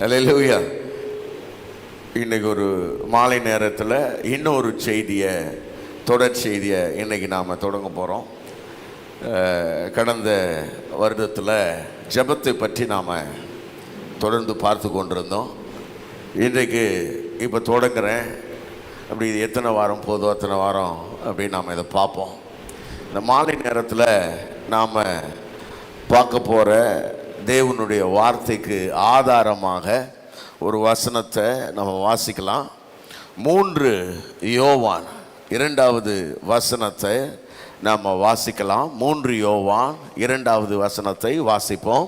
அல்லேலூயா. இன்னைக்கு ஒரு மாலை நேரத்தில் இன்னொரு செய்தியை, தொடர் செய்தியை இன்னைக்கு நாம் தொடங்க போகிறோம். கடந்த வருடத்தில் ஜெபத்தை பற்றி நாம் தொடர்ந்து பார்த்து கொண்டிருந்தோம். இன்றைக்கு இப்போ தொடங்குறேன். அப்படி இது எத்தனை வாரம் போதோ அத்தனை வாரம் அப்படின்னு நாம் இதை பார்ப்போம். இந்த மாலை நேரத்தில் நாம் பார்க்க போகிற தேவனுடைய வார்த்தைக்கு ஆதாரமாக ஒரு வசனத்தை நம்ம வாசிக்கலாம். 3 யோவான் 2வது வசனத்தை நாம் வாசிக்கலாம். 3 யோவான் 2வது வசனத்தை வாசிப்போம்.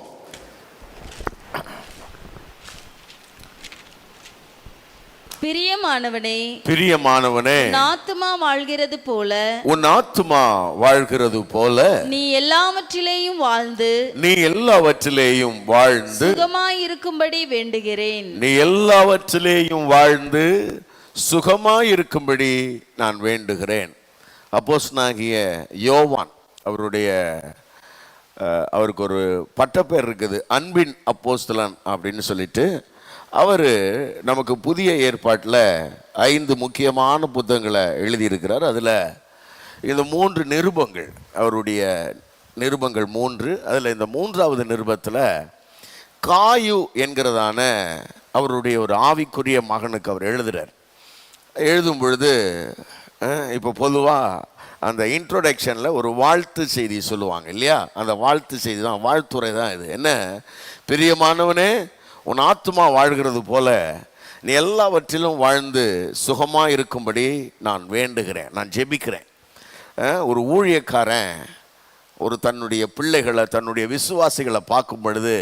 பிரியமானவனே, உன் ஆத்துமா வாழ்கிறது போல நீ எல்லாவற்றிலேயும் வாழ்ந்து சுகமாயிருக்கும்படி வேண்டுகிறேன். சுகமாயிருக்கும்படி நான் வேண்டுகிறேன். அப்போஸ்தலனாகிய யோவான் அவருக்கு ஒரு பட்டப்பேர் இருக்குது, அன்பின் அப்போஸ்தலன் அப்படின்னு சொல்லிட்டு. அவர் நமக்கு புதிய ஏற்பாட்டில் 5 முக்கியமான புத்தகங்களை எழுதியிருக்கிறார். அதில் இந்த 3 நிருபங்கள், அவருடைய நிருபங்கள் 3. அதில் இந்த 3வது நிருபத்தில் காயு என்கிறதான அவருடைய ஒரு ஆவிக்குரிய மகனுக்கு அவர் எழுதுகிறார். எழுதும் பொழுது இப்போ பொதுவாக அந்த இன்ட்ரோடக்ஷனில் ஒரு வாழ்த்து செய்தி சொல்லுவாங்க இல்லையா? அந்த வாழ்த்து செய்தி தான், வாழ்த்துறை தான் இது. என்ன? பிரியமானவனே, உன் ஆத்துமா வாழ்கிறது போல நீ எல்லாவற்றிலும் வாழ்ந்து சுகமாக இருக்கும்படி நான் வேண்டுகிறேன், நான் ஜெபிக்கிறேன். ஒரு ஊழியக்காரன் தன்னுடைய பிள்ளைகளை, தன்னுடைய விசுவாசிகளை பார்க்கும் பொழுது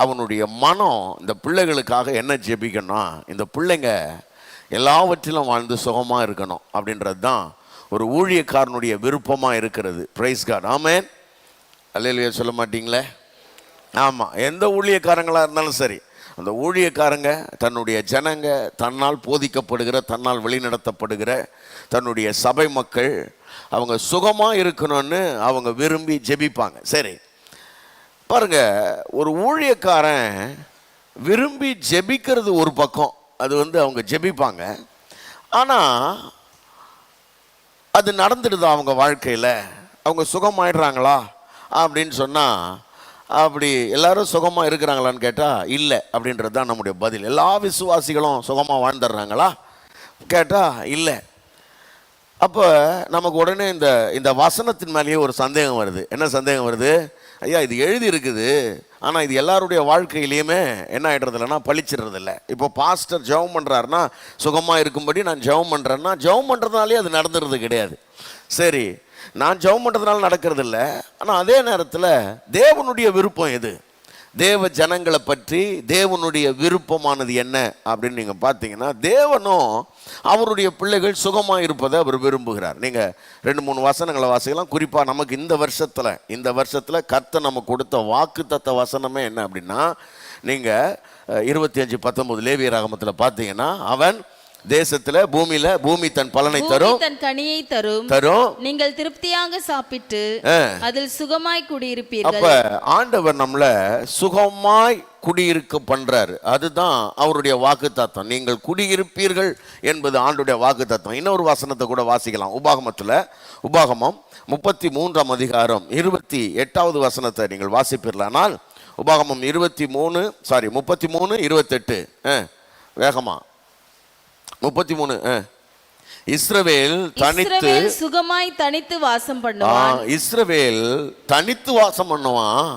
அவனுடைய மனம் இந்த பிள்ளைகளுக்காக என்ன ஜெபிக்கணும்னா, இந்த பிள்ளைங்க எல்லாவற்றிலும் வாழ்ந்து சுகமாக இருக்கணும் அப்படின்றது தான் ஒரு ஊழியக்காரனுடைய விருப்பமாக இருக்கிறது. Price God. ஆமென். அல்லேலூயா சொல்ல மாட்டீங்களே? ஆமாம், எந்த ஊழியக்காரங்களாக இருந்தாலும் சரி, அந்த ஊழியக்காரங்க தன்னுடைய ஜனங்க, தன்னால் போதிக்கப்படுகிற, தன்னால் வழிநடத்தப்படுகிற தன்னுடைய சபை மக்கள் அவங்க சுகமாக இருக்கணும்னு அவங்க விரும்பி ஜெபிப்பாங்க. சரி பாருங்க, ஒரு ஊழியக்காரன் விரும்பி ஜெபிக்கிறது ஒரு பக்கம், அது அவங்க ஜெபிப்பாங்க. ஆனால் அது நடந்துடுதா அவங்க வாழ்க்கையில்? அவங்க சுகமாயிடுறாங்களா அப்படின்னு சொன்னால், அப்படி எல்லாரும் சுகமாக இருக்கிறாங்களான்னு கேட்டால் இல்லை அப்படின்றது தான் நம்முடைய பதில். எல்லா விசுவாசிகளும் சுகமாக வாழ்ந்துடுறாங்களா கேட்டால் இல்லை. அப்போ நமக்கு உடனே இந்த வசனத்தின் மேலேயே ஒரு சந்தேகம் வருது. என்ன சந்தேகம் வருது? ஐயா, இது எழுதி இருக்குது, ஆனால் இது எல்லாருடைய வாழ்க்கையிலையுமே என்ன ஆகிடுறதில்லைன்னா பழிச்சிடுறதில்ல. இப்போ பாஸ்டர் ஜெபம் பண்ணுறாருன்னா சுகமாக இருக்கும்படி நான் ஜெபம் பண்ணுறேன்னா, ஜெபம் பண்ணுறதுனாலே அது நடந்துடுறது கிடையாது. சரி, நான் ஜெபம் பண்ணுறதுனால நடக்கிறது இல்லை. ஆனால் அதே நேரத்தில் தேவனுடைய விருப்பம் எது? தேவ ஜனங்களை பற்றி தேவனுடைய விருப்பமானது என்ன அப்படின்னு நீங்கள் பார்த்தீங்கன்னா, தேவனும் அவருடைய பிள்ளைகள் சுகமாக இருப்பதை அவர் விரும்புகிறார். நீங்கள் 2-3 வசனங்களை வாசிக்கலாம். குறிப்பாக நமக்கு இந்த வருஷத்தில் கர்த்தர் நமக்கு கொடுத்த வாக்குத்தத்த வசனமே என்ன அப்படின்னா, நீங்கள் 25:19 லேவியராகமத்தில் பார்த்தீங்கன்னா, அவன் தேசத்துல பூமி தன் பலனை தரும், தன் கனியை தரும். நீங்கள் திருப்தியாக சாப்பிட்டு அதில் சுகமாய் குடியிருப்பீர்கள். அப்ப ஆண்டவர் நம்மள சுகமாய் குடியிருக்க பண்றாரு. அதுதான் அவருடைய வாக்குத்தத்தம். நீங்கள் குடியிருப்பீர்கள் என்பது ஆண்டுடைய வாக்குத்தத்தம். இன்னொரு வசனத்தை கூட வாசிக்கலாம். உபாகமம் 33ஆம் அதிகாரம் 28வது வசனத்தை நீங்கள் வாசிப்பீர்களானால், உபாகமம் 33:28 வேகமா 33. இஸ்ரவேல் சுகமாய் தனித்து வாசம் பண்ணுவான். இஸ்ரவேல் தனித்து வாசம் பண்ணுவான்.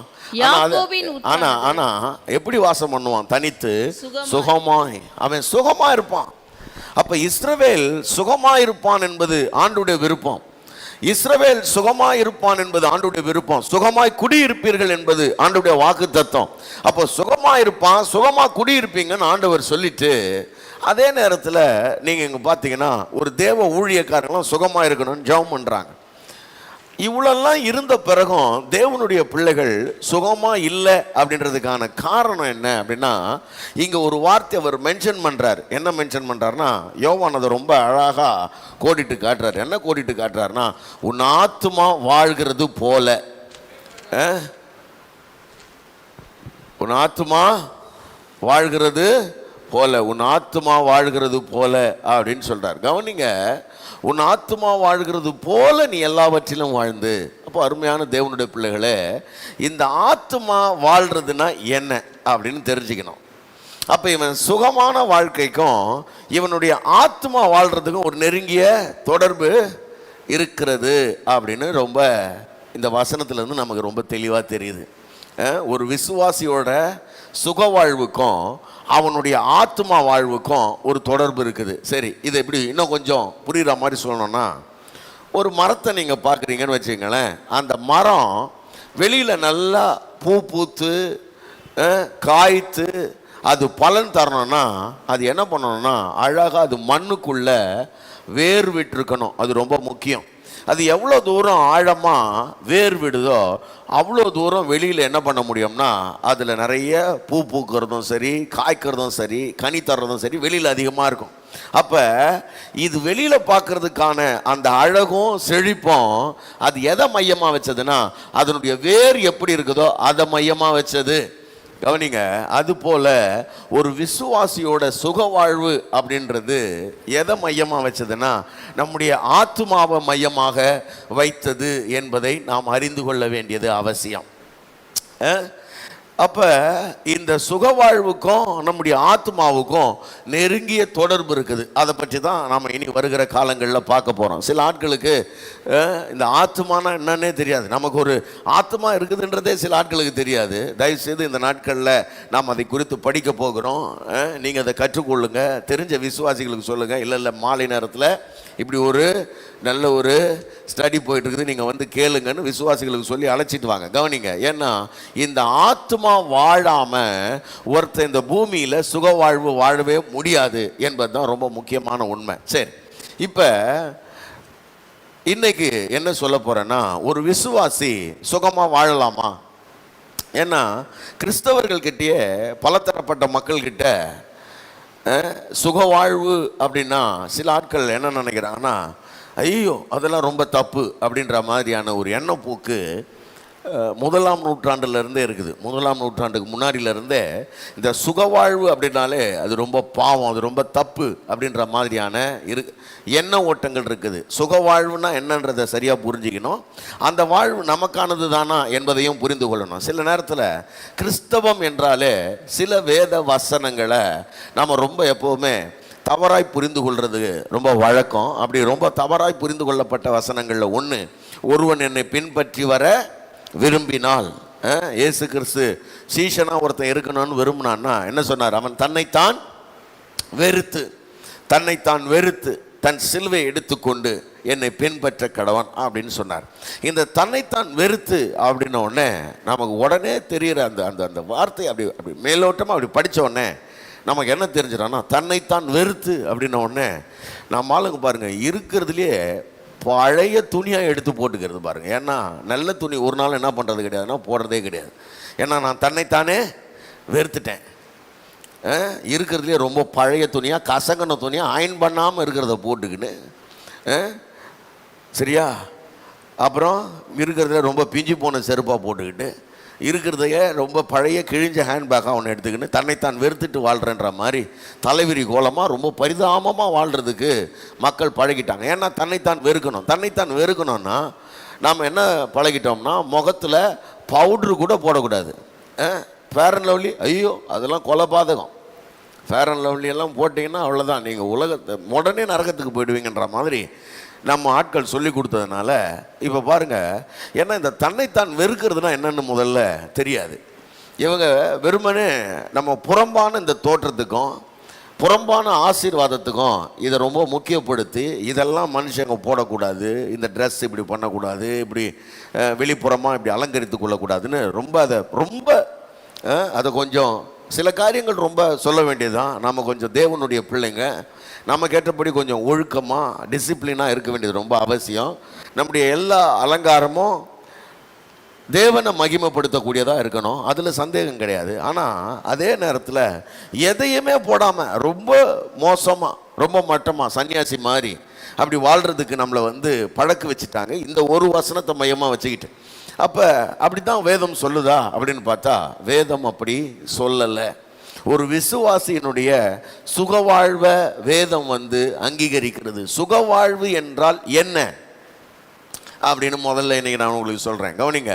ஆனா எப்படி வாசம் பண்ணுவான்? தனித்து, சுகமாய். அவன் சுகமா இருப்பான். அப்ப இஸ்ரவேல் சுகமாய் இருப்பான் என்பது ஆண்டுடைய விருப்பம். இஸ்ரவேல் சுகமாய் இருப்பான் என்பது ஆண்டுடைய விருப்பம். சுகமாய் குடியிருப்பீர்கள் என்பது ஆண்டுடைய வாக்குத்தத்தம். அப்போ சுகமாய் இருப்பான், சுகமா குடியிருப்பீங்கன்னு ஆண்டவர் சொல்லிட்டு, அதே நேரத்தில் நீங்கள் இங்கே பார்த்தீங்கன்னா ஒரு தேவ ஊழியக்காரங்களும் சுகமாக இருக்கணும்னு ஜெபம் பண்ணுறாங்க. இவ்வளோலாம் இருந்த பிறகும் தேவனுடைய பிள்ளைகள் சுகமாக இல்லை அப்படின்றதுக்கான காரணம் என்ன அப்படின்னா, இங்கே ஒரு வார்த்தை அவர் மென்ஷன் பண்ணுறார். என்ன மென்ஷன் பண்ணுறாருன்னா, யோவான் அதை ரொம்ப அழகாக கோடிட்டு காட்டுறாரு. என்ன கோடிட்டு காட்டுறாருன்னா, உன் ஆத்துமா வாழ்கிறது போல. உன் ஆத்துமா வாழ்கிறது போல, உன் ஆத்துமா வாழ்கிறது போல அப்படின்னு சொல்றார். கவனிங்க, உன் ஆத்துமா வாழ்கிறது போல நீ எல்லாவற்றிலும் வாழ்ந்து. அப்போ அருமையான தேவனுடைய பிள்ளைகளே, இந்த ஆத்துமா வாழ்றதுன்னா என்ன அப்படின்னு தெரிஞ்சுக்கணும். அப்போ இவன் சுகமான வாழ்க்கைக்கும் இவனுடைய ஆத்மா வாழ்றதுக்கும் ஒரு நெருங்கிய தொடர்பு இருக்கிறது அப்படின்னு ரொம்ப இந்த வசனத்திலேருந்து நமக்கு ரொம்ப தெளிவாக தெரியுது. ஒரு விசுவாசியோட சுக வாழ்வுக்கும் அவனுடைய ஆத்மா வாழ்வுக்கும் ஒரு தொடர்பு இருக்குது. சரி, இதை எப்படி இன்னும் கொஞ்சம் புரிகிற மாதிரி சொல்லணும்னா, ஒரு மரத்தை நீங்கள் பார்க்குறீங்கன்னு வச்சுக்கங்களேன். அந்த மரம் வெளியில் நல்லா பூ பூத்து காய்த்து அது பலன் தரணும்னா அது என்ன பண்ணணும்னா, அழகாக அது மண்ணுக்குள்ளே வேர் விட்டுருக்கணும். அது ரொம்ப முக்கியம். அது எவ்வளோ தூரம் ஆழமாக வேர் விடுதோ அவ்வளோ தூரம் வெளியில் என்ன பண்ண முடியும்னா அதில் நிறைய பூ பூக்கிறதும் சரி, காய்க்கிறதும் சரி, கனி தர்றதும் சரி வெளியில் அதிகமாக இருக்கும். அப்போ இது வெளியில் பார்க்கறதுக்கான அந்த அழகும் செழிப்பும் அது எதை மையமாக வச்சதுன்னா அதனுடைய வேர் எப்படி இருக்குதோ அதை மையமாக வச்சது. கவனிங்க, அது போல ஒரு விசுவாசியோட சுக வாழ்வு அப்படின்றது எதை மையமாக வச்சதுன்னா நம்முடைய ஆத்துமாவை மையமாக வைத்தது என்பதை நாம் அறிந்து கொள்ள வேண்டியது அவசியம். அப்போ இந்த சுக வாழ்வுக்கும் நம்முடைய ஆத்மாவுக்கும் நெருங்கிய தொடர்பு இருக்குது. அதை பற்றி தான் நாம் இனி வருகிற காலங்களில் பார்க்க போகிறோம். சில ஆட்களுக்கு இந்த ஆத்மானா என்னன்னே தெரியாது. நமக்கு ஒரு ஆத்மா இருக்குதுன்றதே சில ஆட்களுக்கு தெரியாது. தயவுசெய்து இந்த நாட்களில் நாம் அதை குறித்து படிக்க போகிறோம். நீங்கள் அதை கற்றுக்கொள்ளுங்க, தெரிஞ்ச விசுவாசிகளுக்கு சொல்லுங்கள். இல்லை மாலை நேரத்தில் இப்படி ஒரு நல்ல ஒரு ஸ்டடி போயிட்டு இருக்குது, நீங்கள் வந்து கேளுங்கன்னு விசுவாசிகளுக்கு சொல்லி அழைச்சிட்டு வாங்க. கவனிங்க, ஏன்னா இந்த ஆத்மா வாழாமல் ஒருத்தர் இந்த பூமியில் சுக வாழ்வு வாழவே முடியாது என்பது தான் ரொம்ப முக்கியமான உண்மை. சரி, இப்போ இன்னைக்கு என்ன சொல்ல போறேன்னா, ஒரு விசுவாசி சுகமாக வாழலாமா? ஏன்னா கிறிஸ்தவர்கள்கிட்டயே பலதரப்பட்ட மக்கள்கிட்ட சுக வாழ்வு அப்படின்னா சில ஆட்கள் என்ன நினைக்கிறாங்கன்னா, ஐயோ அதெல்லாம் ரொம்ப தப்பு அப்படின்ற மாதிரியான ஒரு எண்ணப்போக்கு முதலாம் நூற்றாண்டுலேருந்தே இருக்குது. முதலாம் நூற்றாண்டுக்கு முன்னாடியிலேருந்தே இந்த சுகவாழ்வு அப்படின்னாலே அது ரொம்ப பாவம், அது ரொம்ப தப்பு அப்படின்ற மாதிரியான எண்ண ஓட்டங்கள் இருக்குது. சுகவாழ்வுனா என்னன்றதை சரியாக புரிஞ்சுக்கணும். அந்த வாழ்வு நமக்கானது தானா என்பதையும் புரிந்து கொள்ளணும். சில நேரத்தில் கிறிஸ்தவம் என்றாலே சில வேத வசனங்களை நாம் ரொம்ப எப்போவுமே தவறாய் புரிந்து கொள்வது ரொம்ப வழக்கம். அப்படி ரொம்ப தவறாய் புரிந்து கொள்ளப்பட்ட வசனங்களில் ஒன்று, ஒருவன் என்னை பின்பற்றி வர விரும்பினால், இயேசு கிறிஸ்து சீஷனா ஒருத்தன் இருக்கணும்னு விரும்பினான்னா என்ன சொன்னார்? அவன் தன்னைத்தான் வெறுத்து தன் சிலுவை எடுத்துக்கொண்டு என்னை பின்பற்ற கடவன் அப்படின்னு சொன்னார். இந்த தன்னைத்தான் வெறுத்து அப்படின்ன உடனே நமக்கு உடனே தெரிகிற அந்த அந்த அந்த வார்த்தை அப்படி மேலோட்டமாக அப்படி படித்த உடனே நமக்கு என்ன தெரிஞ்சிடனா, தன்னைத்தான் வெறுத்து அப்படின்ன உடனே நம்ம ஆளுங்க பாருங்கள் இருக்கிறதுலையே பழைய துணியாக எடுத்து போட்டுக்கிறது பாருங்கள். ஏன்னா நல்ல துணி ஒரு நாள் என்ன பண்ணுறது கிடையாதுன்னா போடுறதே கிடையாது. ஏன்னா நான் தன்னைத்தானே வெறுத்துட்டேன். இருக்கிறதுலே ரொம்ப பழைய துணியாக கசங்கின துணியாக அயன் பண்ணாமல் இருக்கிறத போட்டுக்கின்னு சரியா, அப்புறம் இருக்கிறதுல ரொம்ப பிஞ்சு போன செருப்பாக போட்டுக்கிட்டு இருக்கிறதையே ரொம்ப பழைய கிழிஞ்ச ஹேண்ட்பேக்காக ஒன்று எடுத்துக்கின்னு தன்னைத்தான் வெறுத்துட்டு வாழ்கிறன்ற மாதிரி தலைவிரி கோலமாக ரொம்ப பரிதாபமாக வாழ்கிறதுக்கு மக்கள் பழகிட்டாங்க. ஏன்னா தன்னைத்தான் வெறுக்கணும்னா நாம் என்ன பழகிட்டோம்னா முகத்தில் பவுட்ரு கூட போடக்கூடாது. ஃபேர் அண்ட் லவ்லி, ஐயோ அதெல்லாம் கொலைபாதகம். ஃபேர் அண்ட் லவ்லி எல்லாம் போட்டிங்கன்னா அவ்வளோதான், நீங்கள் உலகத்தை உடனே நரகத்துக்கு போயிடுவீங்கன்ற மாதிரி நம்ம ஆட்கள் சொல்லி கொடுத்ததுனால இப்போ பாருங்கள். ஏன்னா இந்த தன்னைத்தான் வெறுக்கிறதுனா என்னென்னு முதல்ல தெரியாது. இவங்க வெறுமனே நம்ம புறம்பான இந்த தோற்றத்துக்கும் புறம்பான ஆசீர்வாதத்துக்கும் இதை ரொம்ப முக்கியப்படுத்தி இதெல்லாம் மனுஷங்க போடக்கூடாது, இந்த ட்ரெஸ் இப்படி பண்ணக்கூடாது, இப்படி வெளிப்புறமாக இப்படி அலங்கரித்து கொள்ளக்கூடாதுன்னு ரொம்ப அதை கொஞ்சம் சில காரியங்கள் ரொம்ப சொல்ல வேண்டியதுதான். நம்ம கொஞ்சம் தேவனுடைய பிள்ளைங்க, நம்ம கேட்டபடி கொஞ்சம் ஒழுக்கமாக டிசிப்ளினாக இருக்க வேண்டியது ரொம்ப அவசியம். நம்முடைய எல்லா அலங்காரமும் தேவனை மகிமைப்படுத்தக்கூடியதாக இருக்கணும், அதில் சந்தேகம் கிடையாது. ஆனால் அதே நேரத்தில் எதையுமே போடாமல் ரொம்ப மோசமாக ரொம்ப மட்டமாக சன்னியாசி மாதிரி அப்படி வாழ்கிறதுக்கு நம்மளை பழக்க வச்சுட்டாங்க இந்த ஒரு வசனத்தை மையமாக வச்சுக்கிட்டு. அப்போ அப்படி தான் வேதம் சொல்லுதா அப்படின்னு பார்த்தா வேதம் அப்படி சொல்லலை. ஒரு விசுவாசியினுடைய சுகவாழ்வை வேதம் அங்கீகரிக்கிறது. சுகவாழ்வு என்றால் என்ன அப்படின்னு முதல்ல இன்னைக்கு நான் உங்களுக்கு சொல்றேன். கவனிங்க,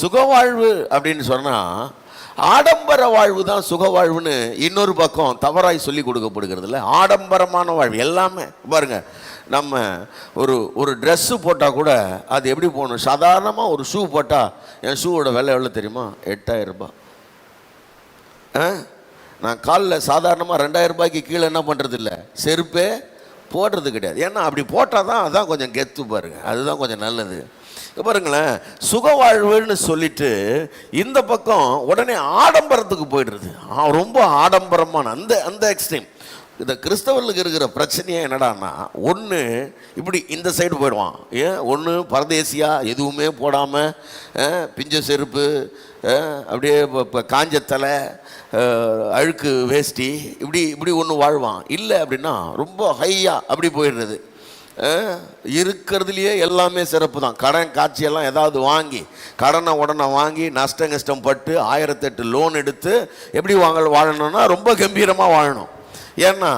சுகவாழ்வு அப்படின்னு சொன்னா ஆடம்பர வாழ்வு தான் சுகவாழ்வுன்னு இன்னொரு பக்கம் தவறாய் சொல்லி கொடுக்கப்படுகிறது இல்லை. ஆடம்பரமான வாழ்வு எல்லாமே பாருங்க, நம்ம ஒரு ட்ரெஸ்ஸு போட்டால் கூட அது எப்படி போகணும்? சாதாரணமாக ஒரு ஷூ போட்டால், என் ஷூவோட விலை எவ்வளோ தெரியுமா? 8000 ரூபாய். நான் காலில் சாதாரணமாக 2000 ரூபாய்க்கு கீழே என்ன பண்ணுறது இல்லை, செருப்பே போடுறது கிடையாது. ஏன்னா அப்படி போட்டால் தான் அதான் கொஞ்சம் கெத்து பாருங்க, அதுதான் கொஞ்சம் நல்லது. பாருங்களேன், சுகவாழ்வுன்னு சொல்லிட்டு இந்த பக்கம் உடனே ஆடம்பரத்துக்கு போயிடுறது. ரொம்ப ஆடம்பரமான அந்த எக்ஸ்ட்ரீம். இந்த கிறிஸ்தவர்களுக்கு இருக்கிற பிரச்சனையே என்னடான்னா, ஒன்று இப்படி இந்த சைடு போயிடுவான். ஒன்று பரதேசியா எதுவுமே போடாமல் பிஞ்ச செருப்பு, அப்படியே இப்போ காஞ்ச தலை, அழுக்கு வேஷ்டி, இப்படி ஒன்று வாழ்வான். இல்லை அப்படின்னா ரொம்ப ஹையாக அப்படி போயிடுறது. இருக்கிறதுலையே எல்லாமே சிறப்பு தான். கடன் காட்சியெல்லாம் ஏதாவது வாங்கி கடனை உடனே வாங்கி நஷ்டம் பட்டு 1008 லோன் எடுத்து எப்படி வாழணும்னா ரொம்ப கம்பீரமாக வாழணும். ஏன்னா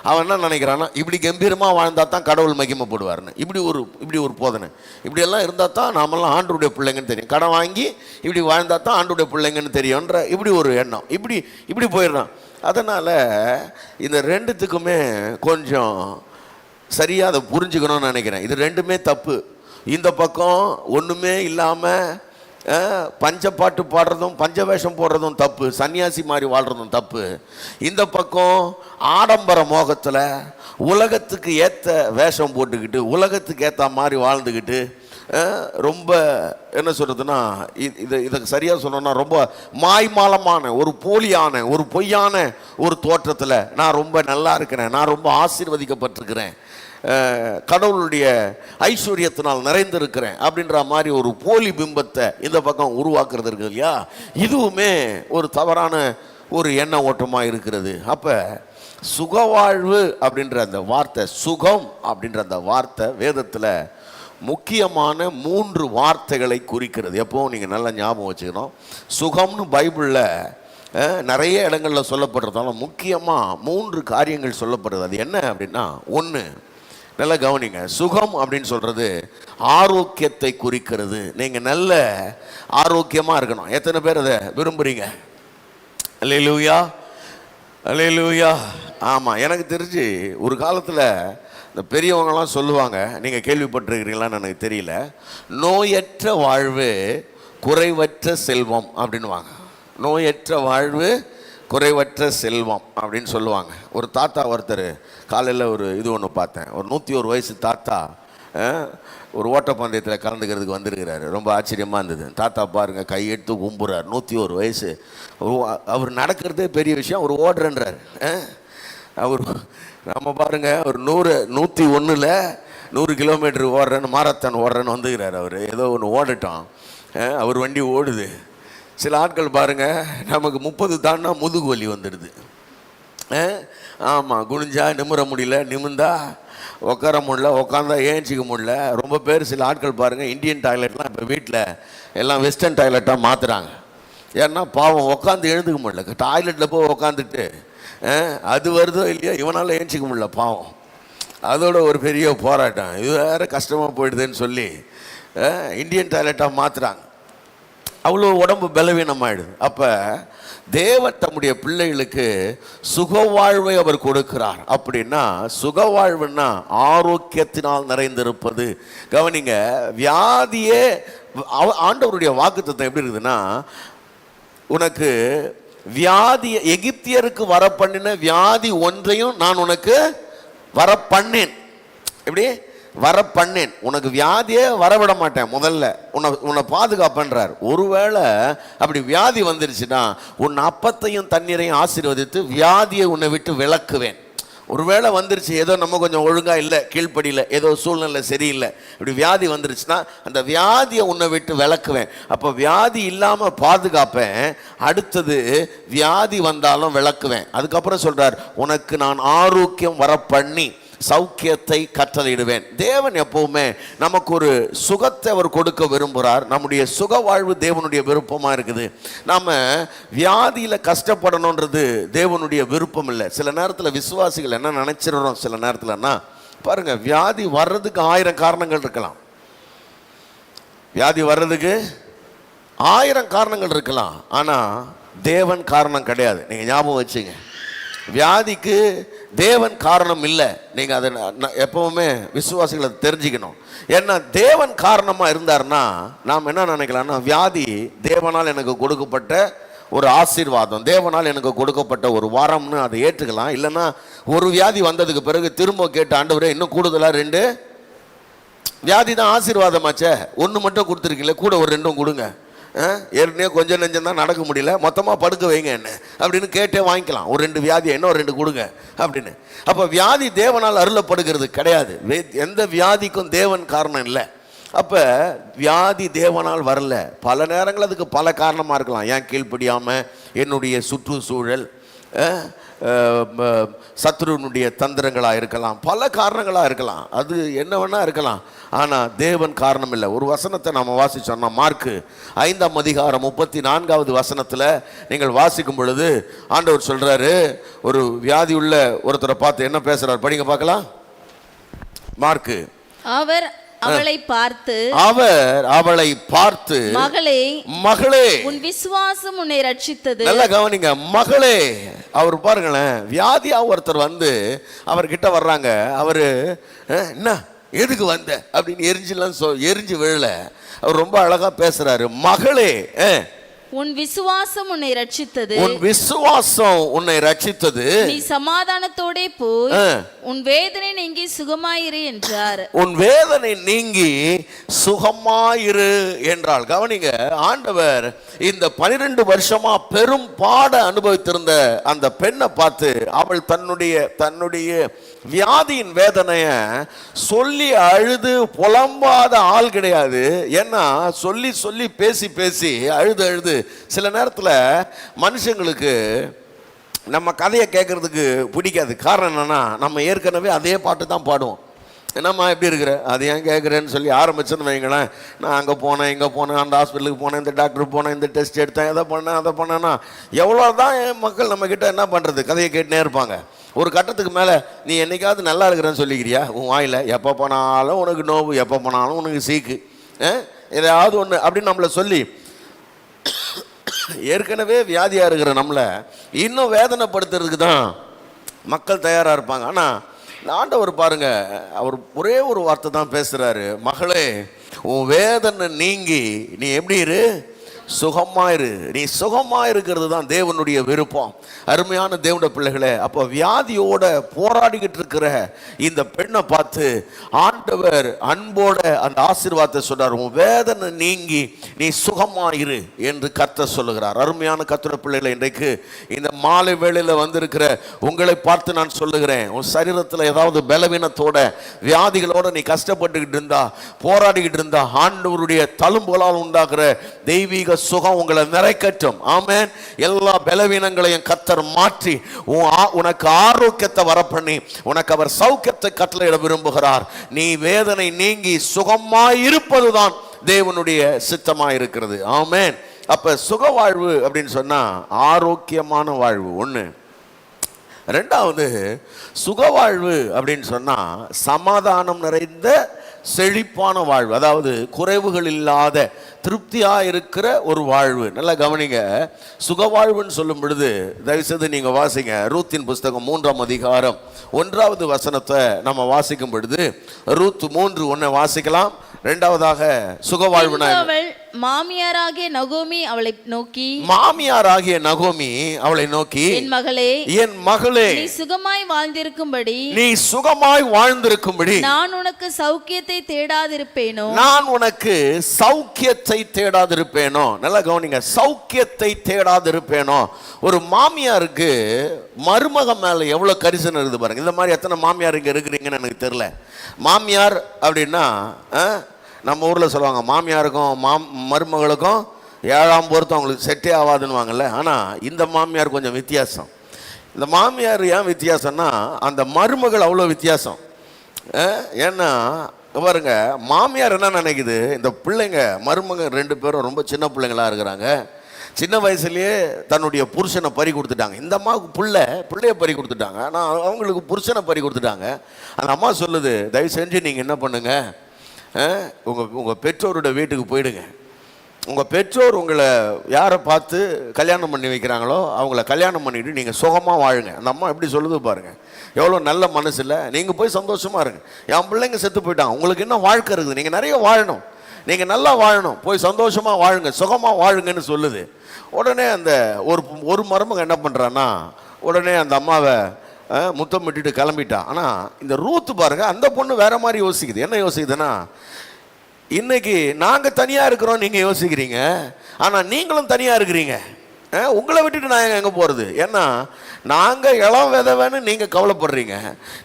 அவன் என்ன நினைக்கிறான்னா, இப்படி கம்பீரமாக வாழ்ந்தால் தான் கடவுள் மகிமைப்படுவார்னு. இப்படி ஒரு போதனை. இப்படியெல்லாம் இருந்தால் தான் நாமெல்லாம் ஆண்டவருடைய பிள்ளைங்கன்னு தெரியும். கடன் வாங்கி இப்படி வாழ்ந்தால் தான் ஆண்டவருடைய பிள்ளைங்கன்னு தெரியும்ன்ற இப்படி ஒரு எண்ணம். இப்படி போயிடுறான். அதனால் இந்த ரெண்டுத்துக்குமே கொஞ்சம் சரியாக அதை புரிஞ்சுக்கணும்னு நினைக்கிறேன். இது ரெண்டுமே தப்பு. இந்த பக்கம் ஒன்றுமே இல்லாமல் பஞ்சப்பாட்டு பாடுறதும் பஞ்சவேஷம் போடுறதும் தப்பு, சன்னியாசி மாதிரி வாழ்கிறதும் தப்பு. இந்த பக்கம் ஆடம்பர மோகத்தில் உலகத்துக்கு ஏற்ற வேஷம் போட்டுக்கிட்டு உலகத்துக்கு ஏற்ற மாதிரி வாழ்ந்துக்கிட்டு ரொம்ப என்ன சொல்கிறதுன்னா, இதை சரியாக சொன்னோன்னா ரொம்ப மாய்மாலமான ஒரு போலியான ஒரு பொய்யான ஒரு தோற்றத்தில் நான் ரொம்ப நல்லா இருக்கிறேன், நான் ரொம்ப ஆசீர்வதிக்கப்பட்டிருக்கிறேன், கடவுளுடைய ஐஸ்வர்யத்தினால் நிறைந்திருக்கிறேன் அப்படின்ற மாதிரி ஒரு போலி பிம்பத்தை இந்த பக்கம் உருவாக்குறது இருக்குது இல்லையா. இதுவுமே ஒரு தவறான ஒரு எண்ண ஓட்டமாக இருக்கிறது. அப்போ சுகவாழ்வு அப்படின்ற அந்த வார்த்தை, சுகம் அப்படின்ற அந்த வார்த்தை வேதத்தில் முக்கியமான 3 வார்த்தைகளை குறிக்கிறது. எப்போவும் நீங்கள் நல்லா ஞாபகம் வச்சுக்கணும். சுகம்னு பைபிளில் நிறைய இடங்களில் சொல்லப்படுறதால முக்கியமாக 3 காரியங்கள் சொல்லப்படுறது. அது என்ன அப்படின்னா, ஒன்று, நல்லா கவனிங்க, சுகம் அப்படின்னு சொல்கிறது ஆரோக்கியத்தை குறிக்கிறது. நீங்கள் நல்ல ஆரோக்கியமாக இருக்கணும். எத்தனை பேர் அதை விரும்புகிறீங்க? அல்லேலூயா, அல்லேலூயா. ஆமாம், எனக்கு தெரிஞ்சு ஒரு காலத்தில் இந்த பெரியவங்களாம் சொல்லுவாங்க, நீங்கள் கேள்விப்பட்டிருக்கிறீங்களான்னு எனக்கு தெரியல, நோயற்ற வாழ்வு குறைவற்ற செல்வம் அப்படின்வாங்க. நோயற்ற வாழ்வு குறைவற்ற செல்வம் அப்படின்னு சொல்லுவாங்க. ஒரு தாத்தா ஒருத்தர் காலையில் ஒரு ஒன்று பார்த்தேன். ஒரு 101 வயசு தாத்தா ஒரு ஓட்டப்பந்தயத்தில் கலந்துக்கிறதுக்கு வந்திருக்கிறாரு. ரொம்ப ஆச்சரியமாக இருந்தது. தாத்தா பாருங்கள், கையெடுத்து கும்புறார். 101 வயசு. அவர் நடக்கிறதே பெரிய விஷயம், அவர் ஓடுறன்றார். அவர் நம்ம பாருங்கள், ஒரு 101ல் 100 கிலோமீட்டர் ஓடுறேன்னு, மாரத்தான் ஓடுறேன்னு வந்துக்கிறார். அவர் ஏதோ ஒன்று ஓடட்டும், அவர் வண்டி ஓடுது. சில ஆட்கள் பாருங்கள், நமக்கு 30 தாண்டா முதுகு வலி வந்துடுது. ஆமாம், குனிஞ்சா நிமிர முடியல, நிமிந்தா உட்கார முடியல, உட்காந்தா ஏஞ்சிக்க முடியல. ரொம்ப பேர் சில ஆட்கள் பாருங்கள், இந்தியன் டாய்லெட்லாம் இப்போ வீட்டில் எல்லாம் வெஸ்டர்ன் டாய்லெட்டாக மாற்றுறாங்க. ஏன்னா பாவம் உட்காந்து எழுந்துக்க முடியல. டாய்லெட்டில் போய் உட்காந்துட்டு அது வருதோ இல்லையோ இவனால் ஏஞ்சிக்க முடியல பாவம். அதோட ஒரு பெரிய போராட்டம். இது வேறு கஷ்டமாக போயிடுதுன்னு சொல்லி இந்தியன் டாய்லெட்டாக மாற்றுறாங்க. அவ்வளோ உடம்பு பலவீனமாயிடுது. அப்போ தேவன் தம்முடைய பிள்ளைகளுக்கு சுகவாழ்வை அவர் கொடுக்கிறார். அப்படின்னா சுகவாழ்வுன்னா ஆரோக்கியத்தினால் நிறைந்திருப்பது. கவனிங்க, வியாதியே ஆண்டவருடைய வாக்குத்தத்தம் எப்படி இருக்குதுன்னா, உனக்கு வியாதி எகிப்தியருக்கு வர பண்ணின வியாதி ஒன்றையும் நான் உனக்கு வர பண்ணேன். எப்படி வர பண்ணேன்? உனக்கு வியாதியே வரவிட மாட்டேன், முதல்ல உன்னை பாதுகாப்பன்றார். ஒருவேளை அப்படி வியாதி வந்துருச்சுன்னா உன் அப்பத்தையும் தண்ணீரையும் ஆசீர்வதித்து வியாதியை உன்னை விட்டு விலக்குவேன். ஒருவேளை வந்துருச்சு, ஏதோ நம்ம கொஞ்சம் ஒழுங்காக இல்லை, கீழ்ப்படியில் ஏதோ சூழ்நிலை சரியில்லை, இப்படி வியாதி வந்துருச்சுன்னா அந்த வியாதியை உன்னை விட்டு விலக்குவேன். அப்போ வியாதி இல்லாமல் பாதுகாப்பேன், அடுத்தது வியாதி வந்தாலும் விளக்குவேன். அதுக்கப்புறம் சொல்கிறார், உனக்கு நான் ஆரோக்கியம் வர பண்ணி சௌக்கியத்தை கட்டளையிடுவேன். தேவன் எப்பவுமே நமக்கு ஒரு சுகத்தை அவர் கொடுக்க விரும்புகிறார். நம்முடைய சுக வாழ்வு தேவனுடைய விருப்பமாக இருக்குது. நாம் வியாதியில் கஷ்டப்படணுன்றது தேவனுடைய விருப்பம் இல்லை. சில நேரத்தில் விசுவாசிகள் என்ன நினைச்சிடறோம், சில நேரத்தில்னா பாருங்க, வியாதி வர்றதுக்கு 1000 காரணங்கள் இருக்கலாம். வியாதி வர்றதுக்கு 1000 காரணங்கள் இருக்கலாம். ஆனால் தேவன் காரணம் கிடையாது. நீங்கள் ஞாபகம் வச்சுங்க, வியாதிக்கு தேவன் காரணம் இல்லை. நீங்கள் அதை எப்பவுமே விசுவாசிகளை தெரிஞ்சுக்கணும். ஏன்னா தேவன் காரணமாக இருந்தார்னா நாம் என்ன நினைக்கலாம்னா, வியாதி தேவனால் எனக்கு கொடுக்கப்பட்ட ஒரு ஆசீர்வாதம், தேவனால் எனக்கு கொடுக்கப்பட்ட ஒரு வரம்னு அதை ஏற்றுக்கலாம். இல்லைன்னா ஒரு வியாதி வந்ததுக்கு பிறகு திரும்ப கேட்டு, ஆண்டவரே இன்னும் கூடுதலாக 2 வியாதி தான் ஆசீர்வாதமாச்சே, 1 மட்டும் கொடுத்துருக்கீங்களே, கூட ஒரு 2 கொடுங்க, ஏற்கனவே கொஞ்சம் நெஞ்சம் தான் நடக்க முடியல, மொத்தமாக படுக்க வைங்க என்ன அப்படின்னு கேட்டே வாங்கிக்கலாம். ஒரு 2 வியாதியை இன்னும் 2 கொடுங்க அப்படின்னு. அப்போ வியாதி தேவனால் அருளப்படுகிறது கிடையாது. எந்த வியாதிக்கும் தேவன் காரணம் இல்லை. அப்போ வியாதி தேவனால் வரல. பல நேரங்கள் அதுக்கு பல காரணமாக இருக்கலாம். ஏன் கீழ்ப்படியாமல், என்னுடைய சுற்றுச்சூழல், சத்ருனுடைய தந்திரங்களாக இருக்கலாம், பல காரணங்களாக இருக்கலாம். அது என்ன வேணா இருக்கலாம். ஆனால் தேவன் காரணம் இல்லை. ஒரு வசனத்தை நம்ம வாசிச்சோம்னா, மார்க்கு 5ஆம் அதிகாரம் 34வது வசனத்தில் நீங்கள் வாசிக்கும் பொழுது ஆண்டவர் சொல்கிறாரு, ஒரு வியாதி உள்ள ஒருத்தரை பார்த்து என்ன பேசுகிறார், படிங்க பார்க்கலாம். மார்க்கு. அவர் அவளை பார்த்து மகளே உன் விசுவாசம் உன்னை ரட்சித்தது. நல்லா கவனிங்க, மகளே. அவர் பாருங்களேன், வியாதியா ஒருத்தர் வந்து அவர்கிட்ட வர்றாங்க. அவரு என்ன எதுக்கு வந்த அப்படின்னு எரிஞ்சு விழல. அவர் ரொம்ப அழகா பேசுறாரு. மகளே, உன் விசுவாசம் உன்னை ரட்சித்தது. உன் விசுவாசம் உன்னை ரட்சித்தது. நீ சமாதானத்தோடே போய் உன் வேதனை நீங்கி சுகமாயிரு என்றார். உன் வேதனை நீங்கி சுகமாயிரு என்றால். கவனிங்க, ஆண்டவர் இந்த 12 வருஷமா பெரும் பாட அனுபவித்திருந்த அந்த பெண்ணை பார்த்து, அவள் தன்னுடைய வியாதியின் வேதனைய சொல்லி அழுது புலம்பாத ஆள் கிடையாது. ஏன்னா சொல்லி பேசி அழுது சில நேரத்தில் மனுஷங்களுக்கு நம்ம கதையை கேட்கறதுக்கு பிடிக்காது. காரணம் என்னன்னா, நம்ம ஏற்கனவே அதே பாட்டு தான் பாடுவோம். என்னம்மா எப்படி இருக்கிற, அது ஏன் கேட்குறேன்னு சொல்லி ஆரம்பிச்சுன்னு வைங்களேன். நான் அங்கே போனேன், இங்கே போனேன், அந்த ஹாஸ்பிட்டலுக்கு போனேன், இந்த டாக்டருக்கு போனேன், இந்த டெஸ்ட் எடுத்தேன், அதை பண்ணேன்னா எவ்வளோ தான் மக்கள் நம்மக்கிட்ட என்ன பண்ணுறது, கதையை கேட்டுனே இருப்பாங்க. ஒரு கட்டத்துக்கு மேலே நீ என்னைக்காவது நல்லா இருக்கிறேன்னு சொல்லிக்கிறியா? உன் வாயில் எப்போ போனாலும் உனக்கு நோவு, எப்போ போனாலும் உனக்கு சீக்கு, ஏதாவது ஒன்று அப்படின்னு நம்மளை சொல்லி ஏற்கனவே வியாதியாக இருக்கிற நம்மளை இன்னும் வேதனைப்படுத்துறதுக்கு தான் மக்கள் தயாராக இருப்பாங்க. ஆனால் ஆண்டவர் பாருங்க, அவர் ஒரே ஒரு வார்த்தை தான் பேசுகிறாரு. மகளே, உன் வேதனை நீங்கி நீ எப்படி இரு, சுகமாயிரு. நீ சுகமாயிருக்கிறது தான் தேவனுடைய விருப்பம். அருமையான தேவனுடைய பிள்ளைகளே, அப்போ வியாதியோட போராடிக்கிட்டு இருக்கிற இந்த பெண்ணை பார்த்து ஆண்டவர் அன்போட அந்த ஆசீர்வாதத்தை சொல்றார். உன் வேதனை நீங்கி நீ சுகமாயிரு என்று கர்த்தர் சொல்லுகிறார். அருமையான கர்த்தருடைய பிள்ளைகளை, இன்றைக்கு இந்த மாலை வேளையில் வந்திருக்கிற உங்களை பார்த்து நான் சொல்லுகிறேன், உன் சரீரத்தில் ஏதாவது பலவீனத்தோட வியாதிகளோட நீ கஷ்டப்பட்டுக்கிட்டு இருந்தா, போராடிக்கிட்டு இருந்தா, ஆண்டவருடைய தழும்புகளால் உண்டாகிற தெய்வீக சுகம் உங்களை நிறைக்கட்டும். ஆமென். எல்லா பலவீனங்களையும் கர்த்தர் மாற்றி உனக்கு ஆரோக்கியத்தை வரப்பண்ணி உனக்கு அவர் சௌக்கியத்தை கட்டளையிட விரும்புகிறார். நீ வேதனை நீங்கி சுகமாய் இருப்பதுதான் தேவனுடைய சித்தமாய் இருக்கிறது. ஆமென். அப்ப சுக வாழ்வு அப்படின்னு சொன்னா ஆரோக்கியமான வாழ்வு ஒண்ணு. ரெண்டாவது, சுக வாழ்வு அப்படின்னு சொன்னா சமாதானம் நிறைந்த செழிப்பான வாழ்வு, அதாவது குறைவுகள் இல்லாத திருப்தியாக இருக்கிற ஒரு வாழ்வு. நல்லா கவனிங்க, சுகவாழ்வுன்னு சொல்லும் பொழுது தயவுசெய்து நீங்கள் வாசிங்க. ரூத்தின் புஸ்தகம் 3ஆம் அதிகாரம் 1வது வசனத்தை நம்ம வாசிக்கும் பொழுது, ரூத் 3:1 வாசிக்கலாம். ரெண்டாவதாக சுகவாழ்வு. மாமியாராகிய நகோமி அவளை நோக்கி, என் மகளே, நீ சுகமாய் வாழ்ந்திருக்கும்படி நான் உனக்கு சௌக்கியத்தை தேடாதிருப்பேனோ. நல்லா கவனிங்க, சௌக்கியத்தை தேடாதிருப்பேனோ. ஒரு மாமியாருக்கு மருமக மேல எவ்வளவு கரிசனம் இருக்குது பாருங்க. இந்த மாதிரி எத்தனை மாமியார் இங்க இருக்கிறீங்கன்னு எனக்கு தெரியல. மாமியார் அப்படின்னா நம்ம ஊரில் சொல்லுவாங்க, மாமியாருக்கும் மருமகளுக்கும் 7ஆம் பொருத்தம் அவங்களுக்கு செட்டே ஆகாதுன்னுவாங்கல்ல. ஆனால் இந்த மாமியார் கொஞ்சம் வித்தியாசம். இந்த மாமியார் ஏன் வித்தியாசம்னா, அந்த மருமகள் அவ்வளோ வித்தியாசம். ஏன்னா பாருங்க, மாமியார் என்ன நினைக்குது, இந்த பிள்ளைங்க மருமங்க 2 பேரும் ரொம்ப சின்ன பிள்ளைங்களா இருக்கிறாங்க, சின்ன வயசுலயே தன்னுடைய புருஷனை பறி கொடுத்துட்டாங்க. இந்த அம்மாவுக்கு பிள்ளைய பறி கொடுத்துட்டாங்க, ஆனால் அவங்களுக்கு புருஷனை பறி கொடுத்துட்டாங்க. அந்த அம்மா சொல்லுது, தயவு செஞ்சு நீங்கள் என்ன பண்ணுங்க, உங்கள் பெற்றோரோட வீட்டுக்கு போயிடுங்க. உங்கள் பெற்றோர் உங்களை யாரை பார்த்து கல்யாணம் பண்ணி வைக்கிறாங்களோ அவங்கள கல்யாணம் பண்ணிவிட்டு நீங்கள் சுகமாக வாழுங்க. அந்த அம்மா எப்படி சொல்லுது பாருங்கள், எவ்வளோ நல்ல மனசு இல்லை. நீங்கள் போய் சந்தோஷமாக இருங்க, என் பிள்ளைங்க செத்து போயிட்டாங்க, உங்களுக்கு இன்னும் வாழ்க்கை இருக்குது, நீங்கள் நிறைய வாழணும், நீங்கள் நல்லா வாழணும், போய் சந்தோஷமாக வாழுங்க, சுகமாக வாழுங்கன்னு சொல்லுது. உடனே அந்த ஒரு மருமகன் என்ன பண்ணுறான்னா, உடனே அந்த அம்மாவை முத்தம் விட்டுட்டு கிளம்பிட்டான். ஆனால் இந்த ரூத்து பாருங்க, அந்த பொண்ணு வேற மாதிரி யோசிக்குது. என்ன யோசிக்குதுன்னா, இன்னைக்கு நாங்கள் தனியாக இருக்கிறோம் நீங்கள் யோசிக்கிறீங்க, ஆனால் நீங்களும் தனியாக இருக்கிறீங்க, உங்களை விட்டுட்டு நான் எங்கே போகிறது? ஏன்னா நாங்கள் இளம் விதவைன்னு நீங்கள் கவலைப்படுறீங்க,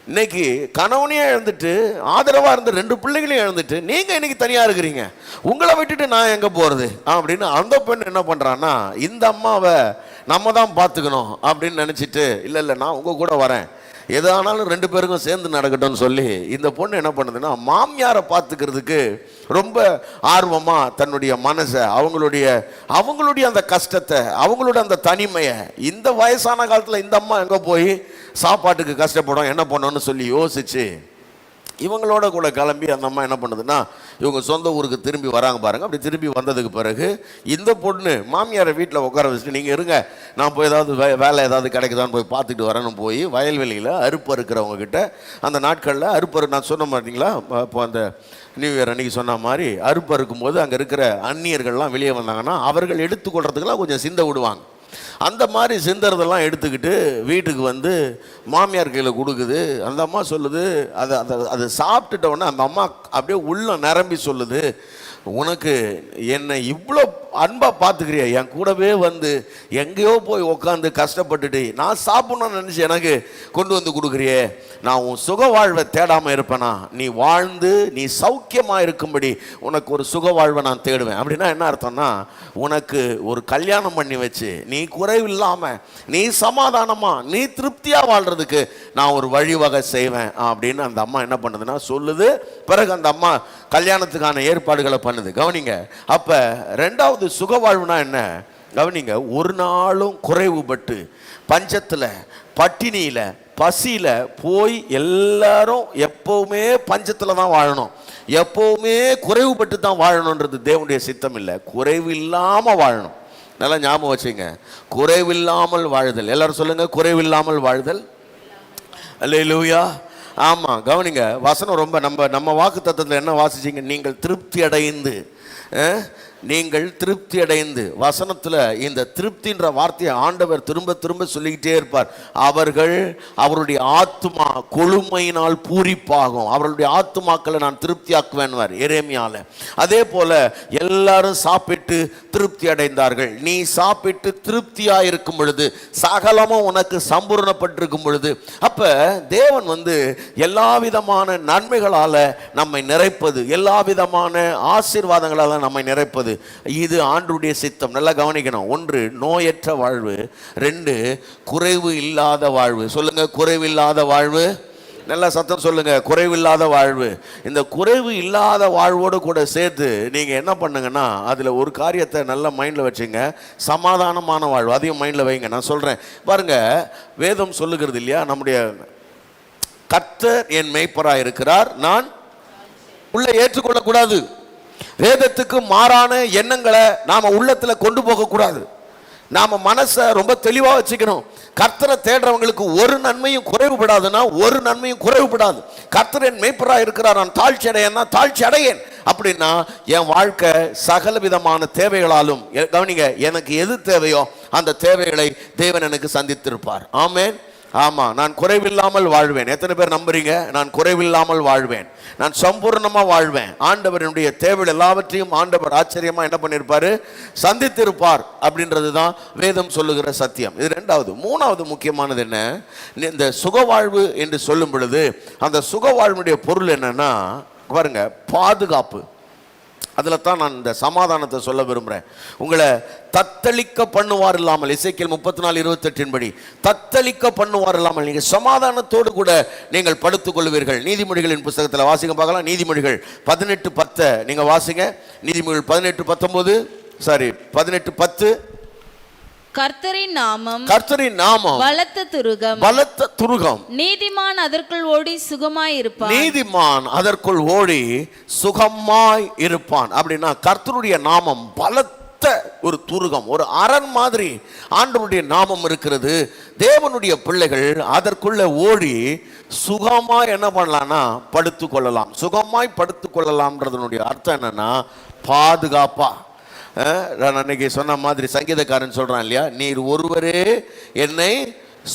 இன்னைக்கு கணவனையும் இழந்துட்டு ஆதரவாக இருந்த 2 பிள்ளைகளையும் இழந்துட்டு நீங்கள் இன்னைக்கு தனியாக இருக்கிறீங்க, உங்களை விட்டுட்டு நான் எங்கே போகிறது அப்படின்னு அந்த பெண் என்ன பண்ணுறான்னா, இந்த அம்மாவை நம்ம தான் பார்த்துக்கணும் அப்படின்னு நினச்சிட்டு, இல்லை நான் உங்கள் கூட வரேன், எதானாலும் 2 பேருக்கும் சேர்ந்து நடக்கட்டும்னு சொல்லி இந்த பொண்ணு என்ன பண்ணுதுன்னா, மாமியாரை பார்த்துக்கிறதுக்கு ரொம்ப ஆர்வமாக தன்னுடைய மனசை, அவங்களுடைய அந்த கஷ்டத்தை, அவங்களோட அந்த தனிமையை, இந்த வயசான காலத்தில் இந்த அம்மா எங்கே போய் சாப்பாட்டுக்கு கஷ்டப்படும், என்ன பண்ணணும்னு சொல்லி யோசிச்சு இவங்களோட கூட கிளம்பி அந்த அம்மா என்ன பண்ணுதுன்னா, இவங்க சொந்த ஊருக்கு திரும்பி வராங்க பாருங்க. அப்படி திரும்பி வந்ததுக்கு பிறகு இந்த பொண்ணு மாமியாரை வீட்டில் உட்கார வச்சுட்டு, நீங்கள் இருங்க, நான் போய் ஏதாவது வேலை ஏதாவது கிடைக்குதான்னு போய் பார்த்துட்டு வரணும், போய் வயல்வெளியில் அறுப்பு அறுக்கிறவங்க கிட்ட அந்த நாட்களில் அறுப்பு நான் சொன்ன மாட்டீங்களா, இப்போ அந்த நியூ இயர் அன்றைக்கி சொன்ன மாதிரி அறுப்பு அறுக்கும்போது அங்கே இருக்கிற அந்நியர்கள்லாம் வெளியே வந்தாங்கன்னா அவர்கள் எடுத்துக்கொள்றதுக்கெல்லாம் கொஞ்சம் சிந்த விடுவாங்க. அந்த மாதிரி சிந்தறதெல்லாம் எடுத்துக்கிட்டு வீட்டுக்கு வந்து மாமியார் கையில் கொடுக்குது. அந்த அம்மா சொல்லுது, அதை சாப்பிட்டுட்ட உடனே அந்த அம்மா அப்படியே உள்ள நிரம்பி சொல்லுது, உனக்கு என்னை இவ்வளோ அன்பாக பார்த்துக்கிறியா, என் கூடவே வந்து எங்கேயோ போய் உக்காந்து கஷ்டப்பட்டுட்டு நான் சாப்பிட்ணுன்னு நினச்சி எனக்கு கொண்டு வந்து கொடுக்குறியே, நான் உன் சுக வாழ்வை தேடாமல் இருப்பேனா, நீ வாழ்ந்து நீ சௌக்கியமாக இருக்கும்படி உனக்கு ஒரு சுக வாழ்வை நான் தேடுவேன். அப்படின்னா என்ன அர்த்தம்னா, உனக்கு ஒரு கல்யாணம் பண்ணி வச்சு நீ குறைவில்லாமல் நீ சமாதானமாக நீ திருப்தியாக வாழ்கிறதுக்கு நான் ஒரு வழிவகை செய்வேன் அப்படின்னு அந்த அம்மா என்ன பண்ணுதுன்னா சொல்லுது. பிறகு அந்த அம்மா கல்யாணத்துக்கான ஏற்பாடுகளை பண்ணுது. கவனிங்க, அப்போ 2வது சுக வாழ்வுனா என்ன? கவனிங்க, ஒரு நாளும் குறைவுபட்டு பஞ்சத்தில் பட்டினியில் பசியில் போய் எல்லாரும் எப்பவுமே பஞ்சத்தில் தான் வாழணும், எப்பவுமே குறைவுபட்டு தான் வாழணுன்றது தேவனுடைய சித்தம் இல்லை. குறைவு இல்லாமல் வாழணும். நல்லா ஞாபகம் வச்சுங்க, குறைவில்லாமல் வாழுதல். எல்லாரும் சொல்லுங்க, குறைவில்லாமல் வாழ்தல். அல்லேலூயா. ஆமாம், கவனிங்க, வசனம் ரொம்ப நம்ம வாக்கு தத்துவத்தில் என்ன வாசிச்சிங்க, நீங்கள் திருப்தி அடைந்து, நீங்கள் திருப்தி அடைந்து. வசனத்தில் இந்த திருப்தின்ற வார்த்தையை ஆண்டவர் திரும்ப திரும்ப சொல்லிக்கிட்டே இருப்பார். அவர்கள் அவருடைய ஆத்துமா கொழுமையினால் பூரிப்பாகும், அவர்களுடைய ஆத்துமாக்களை நான் திருப்தி ஆக்குவேன்வார் எரேமியால. அதே போல எல்லாரும் சாப்பிட்டு திருப்தி அடைந்தார்கள். நீ சாப்பிட்டு திருப்தியாக இருக்கும் பொழுது சகலமும் உனக்கு சம்பூர்ணப்பட்டிருக்கும் பொழுது, அப்ப தேவன் வந்து எல்லா விதமான நன்மைகளால நம்மை நிறைப்பது, எல்லா விதமான ஆசீர்வாதங்களால நம்மை நிறைப்பது, இது ஆண்டவருடைய சித்தம். நல்லா கவனிக்கணும். 1 நோயற்ற வாழ்வு, 2 குறைவு இல்லாத வாழ்வு. சொல்லுங்க, குறைவில்லாத வாழ்வு. நல்லா சத்தம் சொல்லுங்க, குறைவில்லாத வாழ்வு. இந்த குறைவு இல்லாத வாழ்வோடு கூட சேர்த்து நீங்க என்ன பண்ணுங்கன்னா, அதுல ஒரு காரியத்தை நல்லா மைண்ட்ல வச்சுங்க, சமாதானமான வாழ்வு. அதையும் மைண்ட்ல வைங்க. நான் சொல்றேன் பாருங்க, வேதம் சொல்லுகிறது இல்லையா, நம்முடைய கர்த்தர் என் மேய்ப்பராய் இருக்கிறார், நான் உள்ள ஏற்றுக்கொள்ளக்கூடாது. வேதத்துக்கு மாறான எண்ணங்களை நாம உள்ளத்துல கொண்டு போக கூடாது. நாம மனசை ரொம்ப தெளிவா வச்சுக்கணும். கர்த்தரை தேடுறவங்களுக்கு ஒரு நன்மையும் குறைவுபடாதுன்னா ஒரு நன்மையும் குறைவுபடாது. கர்த்தர் என் மேய்ப்பரா இருக்கிறார், நான் தாழ்ச்சி அடையேன்னா தாழ்ச்சி அடையேன். அப்படின்னா என் வாழ்க்கை சகல விதமான தேவைகளாலும், கவனிங்க, எனக்கு எது தேவையோ அந்த தேவைகளை தேவன் எனக்கு சந்தித்திருப்பார். ஆமென். ஆமா, நான் குறைவில்லாமல் வாழ்வேன். எத்தனை பேர் நம்புறீங்க? நான் குறைவில்லாமல் வாழ்வேன், நான் சம்பூர்ணமா வாழ்வேன். ஆண்டவருடைய தேவை எல்லாவற்றையும் ஆண்டவர் ஆச்சரியமா என்ன பண்ணிருப்பாரு, சந்தித்திருப்பார். அப்படின்றது தான் வேதம் சொல்லுகிற சத்தியம். இது 2வது. 3வது முக்கியமானது என்ன, இந்த சுகவாழ்வு என்று சொல்லும் பொழுது அந்த சுகவாழ்வுடைய பொருள் என்னன்னா பாருங்க, பாதுகாப்பு. அதில் தான் நான் இந்த சமாதானத்தை சொல்ல விரும்புகிறேன். உங்களை தத்தளிக்க பண்ணுவார் இல்லாமல், எசேக்கியேல் 34:28 படி தத்தளிக்க பண்ணுவார் இல்லாமல் நீங்கள் சமாதானத்தோடு கூட நீங்கள் படுத்துக் கொள்வீர்கள். நீதிமொழிகளின் புத்தகத்தில் வாசிங்க பார்க்கலாம். நீதிமொழிகள் 18:10 நீங்கள் வாசிங்க. நீதிமொழிகள் 18:19 18:10. கர்த்தரின் நாமம் பலத்த துருகம், நீதிமான் அதற்குள் ஓடி சுகமாய் இருப்பான். அப்படின்னா கர்த்தருடைய நாமம் பலத்த ஒரு துருகம், ஒரு அரண் மாதிரி ஆண்டவருடைய நாமம் இருக்கிறது. தேவனுடைய பிள்ளைகள் அதற்குள்ள ஓடி சுகமாய் என்ன பண்ணலாம்னா படுத்து கொள்ளலாம். சுகமாய் படுத்து கொள்ளலாம்ன்றதனுடைய அர்த்தம் என்னன்னா பாதுகாப்பா. நான் அன்னைக்கு சொன்ன மாதிரி சங்கீதக்காரன் சொல்றான் இல்லையா, நீர் ஒருவரே என்னை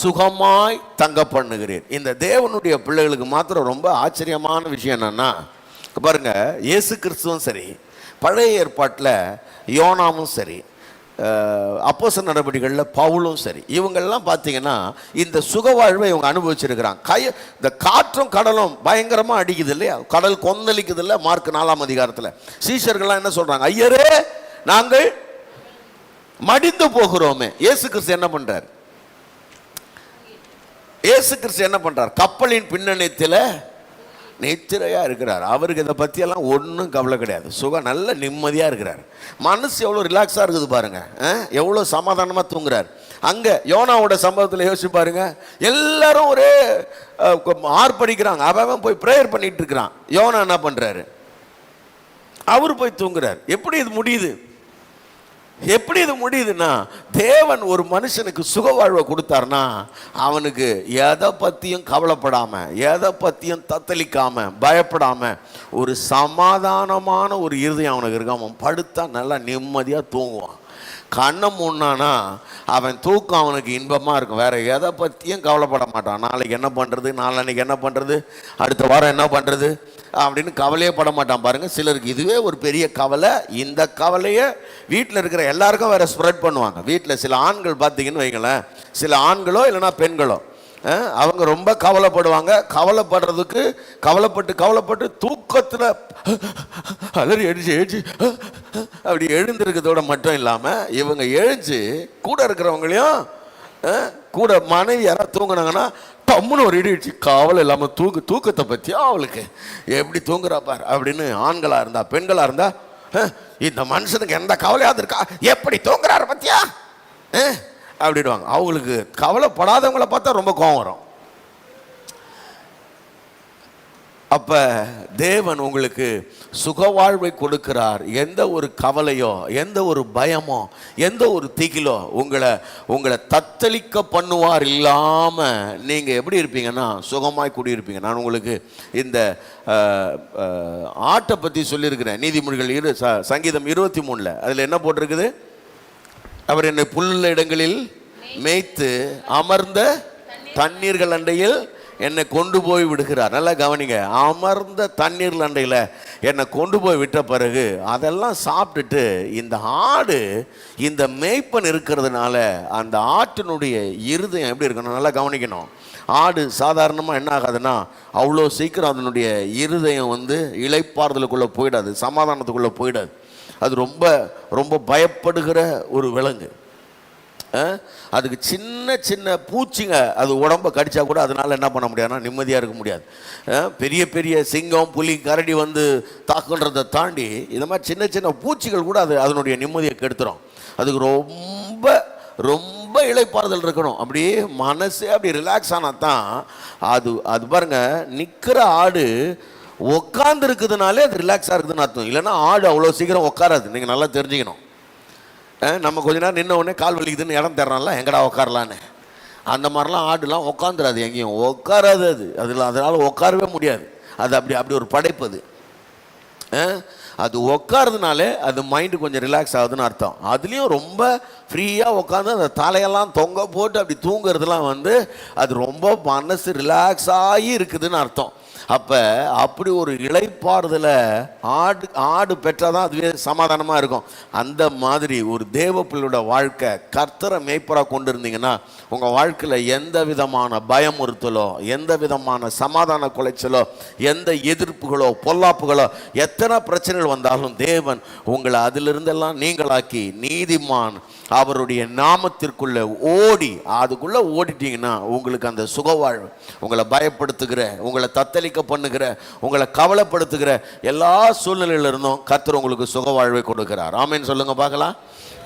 சுகமாய் தங்க பண்ணுகிறேன். இந்த தேவனுடைய பிள்ளைகளுக்கு மாத்திரம் ரொம்ப ஆச்சரியமான விஷயம் என்னன்னா, பாருங்க, இயேசு கிறிஸ்துவும் சரி, பழைய ஏற்பாட்டில் யோனாவும் சரி, அப்போஸ்தலர் நடவடிக்கைகளில் பவுலும் சரி, இவங்கெல்லாம் பார்த்தீங்கன்னா இந்த சுகவாழ்வை இவங்க அனுபவிச்சிருக்கிறாங்க. இந்த காற்றும் கடலும் பயங்கரமாக அடிக்குது இல்லையா, கடல் கொந்தளிக்குது இல்லை. மார்க் 4ஆம் அதிகாரத்தில் சீஷர்கள்லாம் என்ன சொல்றாங்க, ஐயரே நாங்கள் மடிந்து போகிறோமே. இயேசு கிறிஸ்து என்ன பண்றார்? கப்பலின் பின்னணியத்தில் நித்திரையா இருக்கிறார். அவருக்கு இதை பற்றியெல்லாம் ஒன்றும் கவலை கிடையாது. சுகம், நல்ல நிம்மதியாக இருக்கிறார். மனசு எவ்வளோ ரிலாக்ஸாக இருக்குது பாருங்க, எவ்வளோ சமாதானமாக தூங்குறார். அங்கே யோனாவோட சம்பவத்தில் யோசிச்சு பாருங்க, எல்லாரும் ஒரே ஆர்ப்பரிக்கிறாங்க. அவன் போய் ப்ரேயர் பண்ணிட்டு இருக்கிறான். யோனா என்ன பண்ணுறாரு? அவர் போய் தூங்குறார். எப்படி இது முடியுதுன்னா, தேவன் ஒரு மனுஷனுக்கு சுகவாழ்வை கொடுத்தார்னா அவனுக்கு எதை பற்றியும் கவலைப்படாம, எதை பற்றியும் தத்தளிக்காம, பயப்படாம ஒரு சமாதானமான ஒரு இருதயம் அவனுக்கு இருக்கு. அவன் படுத்தா நல்லா நிம்மதியாக தூங்குவான். கண்ணை மூடினானா அவன் தூக்கம் அவனுக்கு இன்பமாக இருக்கும். வேற எதை பற்றியும் கவலைப்பட மாட்டான். நாளைக்கு என்ன பண்ணுறது, நாளைக்கு என்ன பண்ணுறது, அடுத்த வாரம் என்ன பண்ணுறது அப்படின்னு கவலையே பட மாட்டான். பாருங்க, சிலருக்கு இதுவே ஒரு பெரிய கவலை. இந்த கவலையை வீட்டில் இருக்கிற எல்லாருக்கும் வேற ஸ்ப்ரெட் பண்ணுவாங்க. வீட்டில் சில ஆண்கள் பார்த்தீங்கன்னு வைங்களேன், சில ஆண்களோ இல்லைன்னா பெண்களோ அவங்க ரொம்ப கவலைப்படுவாங்க. கவலைப்பட்டு தூக்கத்தில் அலறி அடிச்சு அப்படி எழுந்திருக்கிறதோட மட்டும் இல்லாமல் இவங்க எழுந்து கூட இருக்கிறவங்களையும், கூட மனைவி யாராவது தூங்கினாங்கன்னா டம்முன்னு ஒரு இடி அடிச்சு கவலை இல்லாமல் தூக்கத்தை பற்றியா அவளுக்கு எப்படி தூங்குறா பார் அப்படின்னு ஆண்களாக இருந்தா பெண்களாக இருந்தா, இந்த மனுஷனுக்கு எந்த கவலையாவது இருக்கா, எப்படி தூங்குறாரு பத்தியா அப்படிடுவாங்க. அவங்களுக்கு கவலைப்படாதவங்களை பார்த்தா ரொம்ப கோவம் வரும். அப்ப தேவன் உங்களுக்கு சுகவாழ்வை கொடுக்கிறார். எந்த ஒரு கவலையோ, எந்த ஒரு பயமோ, எந்த ஒரு திகிலோ உங்களை தத்தளிக்க பண்ணுவார் இல்லாம நீங்க எப்படி இருப்பீங்கன்னா சுகமாய் குடியிருப்பீங்க. நான் உங்களுக்கு இந்த ஆட்டை பத்தி சொல்லியிருக்கிறேன். நீதிமொழிகள் சங்கீதம் 23 அதுல என்ன போட்டிருக்குது? அவர் என்னை புல்லுள்ள இடங்களில் மேய்த்து அமர்ந்த தண்ணீர்கள் அண்டையில் என்னை கொண்டு போய் விடுகிறார். நல்லா கவனிங்க, அமர்ந்த தண்ணீர் அண்டையில் என்னை கொண்டு போய் விட்ட பிறகு அதெல்லாம் சாப்பிட்டுட்டு இந்த ஆடு, இந்த மேய்ப்பன் இருக்கிறதுனால அந்த ஆட்டினுடைய இருதயம் எப்படி இருக்கணும் நல்லா கவனிக்கணும். ஆடு சாதாரணமாக என்ன ஆகாதுன்னா அவ்வளோ சீக்கிரம் அதனுடைய இருதயம் இளைப்பாறுதலுக்குள்ளே போயிடாது, சமாதானத்துக்குள்ளே போயிடாது. அது ரொம்ப ரொம்ப பயப்படுகிற ஒரு விலங்கு. அதுக்கு சின்ன சின்ன பூச்சிங்க அது உடம்ப கடிச்சா கூட அதனால என்ன பண்ண முடியாதுன்னா நிம்மதியாக இருக்க முடியாது. பெரிய பெரிய சிங்கம், புலி, கரடி தாக்குன்றதை தாண்டி இந்த மாதிரி சின்ன சின்ன பூச்சிகள் கூட அதனுடைய நிம்மதியை கெடுத்துரும். அதுக்கு ரொம்ப ரொம்ப இளைப்பாறுதல் இருக்கணும். அப்படியே மனசே அப்படி ரிலாக்ஸ் ஆனால் தான் அது பாருங்க, நிற்கிற ஆடு உட்காந்து இருக்குதுனாலே அது ரிலாக்ஸாக இருக்குதுன்னு அர்த்தம். இல்லைன்னா ஆடு அவ்வளோ சீக்கிரம் உட்காராது. நீங்கள் நல்லா தெரிஞ்சுக்கணும். நம்ம கொஞ்ச நேரம் நின்ன உடனே கால் வலிக்குதுன்னு இடம் தர்றான்ல, எங்கடா உட்காரலான்னு, அந்த மாதிரிலாம் ஆடுலாம் உட்காந்துராது, எங்கேயும் உட்காராது. அதனால உட்காரவே முடியாது. அது அப்படி ஒரு படைப்பு. அது உட்காரதுனாலே அது மைண்டு கொஞ்சம் ரிலாக்ஸ் ஆகுதுன்னு அர்த்தம். அதுலேயும் ரொம்ப ஃப்ரீயாக உட்காந்து அந்த தலையெல்லாம் தொங்க போட்டு அப்படி தூங்குறதுலாம் அது ரொம்ப மனசு ரிலாக்ஸ் ஆகி இருக்குதுன்னு அர்த்தம். அப்ப அப்படி ஒரு இளைப்பாறுதல ஆடு பெற்றாதான் அதுவே சமாதானமா இருக்கும். அந்த மாதிரி ஒரு தேவ பிள்ளையோட வாழ்க்கை கர்த்தரை மேய்ப்பரா கொண்டு இருந்தீங்கன்னா உங்க வாழ்க்கையில எந்த விதமான பயமுறுத்தலோ, எந்த விதமான சமாதான குலைச்சலோ, எந்த எதிர்ப்புகளோ, பொல்லாப்புகளோ, எத்தனை பிரச்சனைகள் வந்தாலும் தேவன் உங்களை அதிலிருந்தெல்லாம் நீங்களாக்கி நீதிமான் அவருடைய நாமத்திற்குள்ள ஓடி அதுக்குள்ள ஓடிட்டீங்கன்னா உங்களுக்கு அந்த சுகவாழ்வு, உங்களை பயப்படுத்துகிற, உங்களை தத்தளிக்க பண்ணுகிற, உங்களை கவலைப்படுத்துகிற எல்லா சூழ்நிலையில இருந்தும் கர்த்தர் உங்களுக்கு சுகவாழ்வை கொடுக்கிறார். ஆமென் சொல்லுங்க பார்க்கலாம்.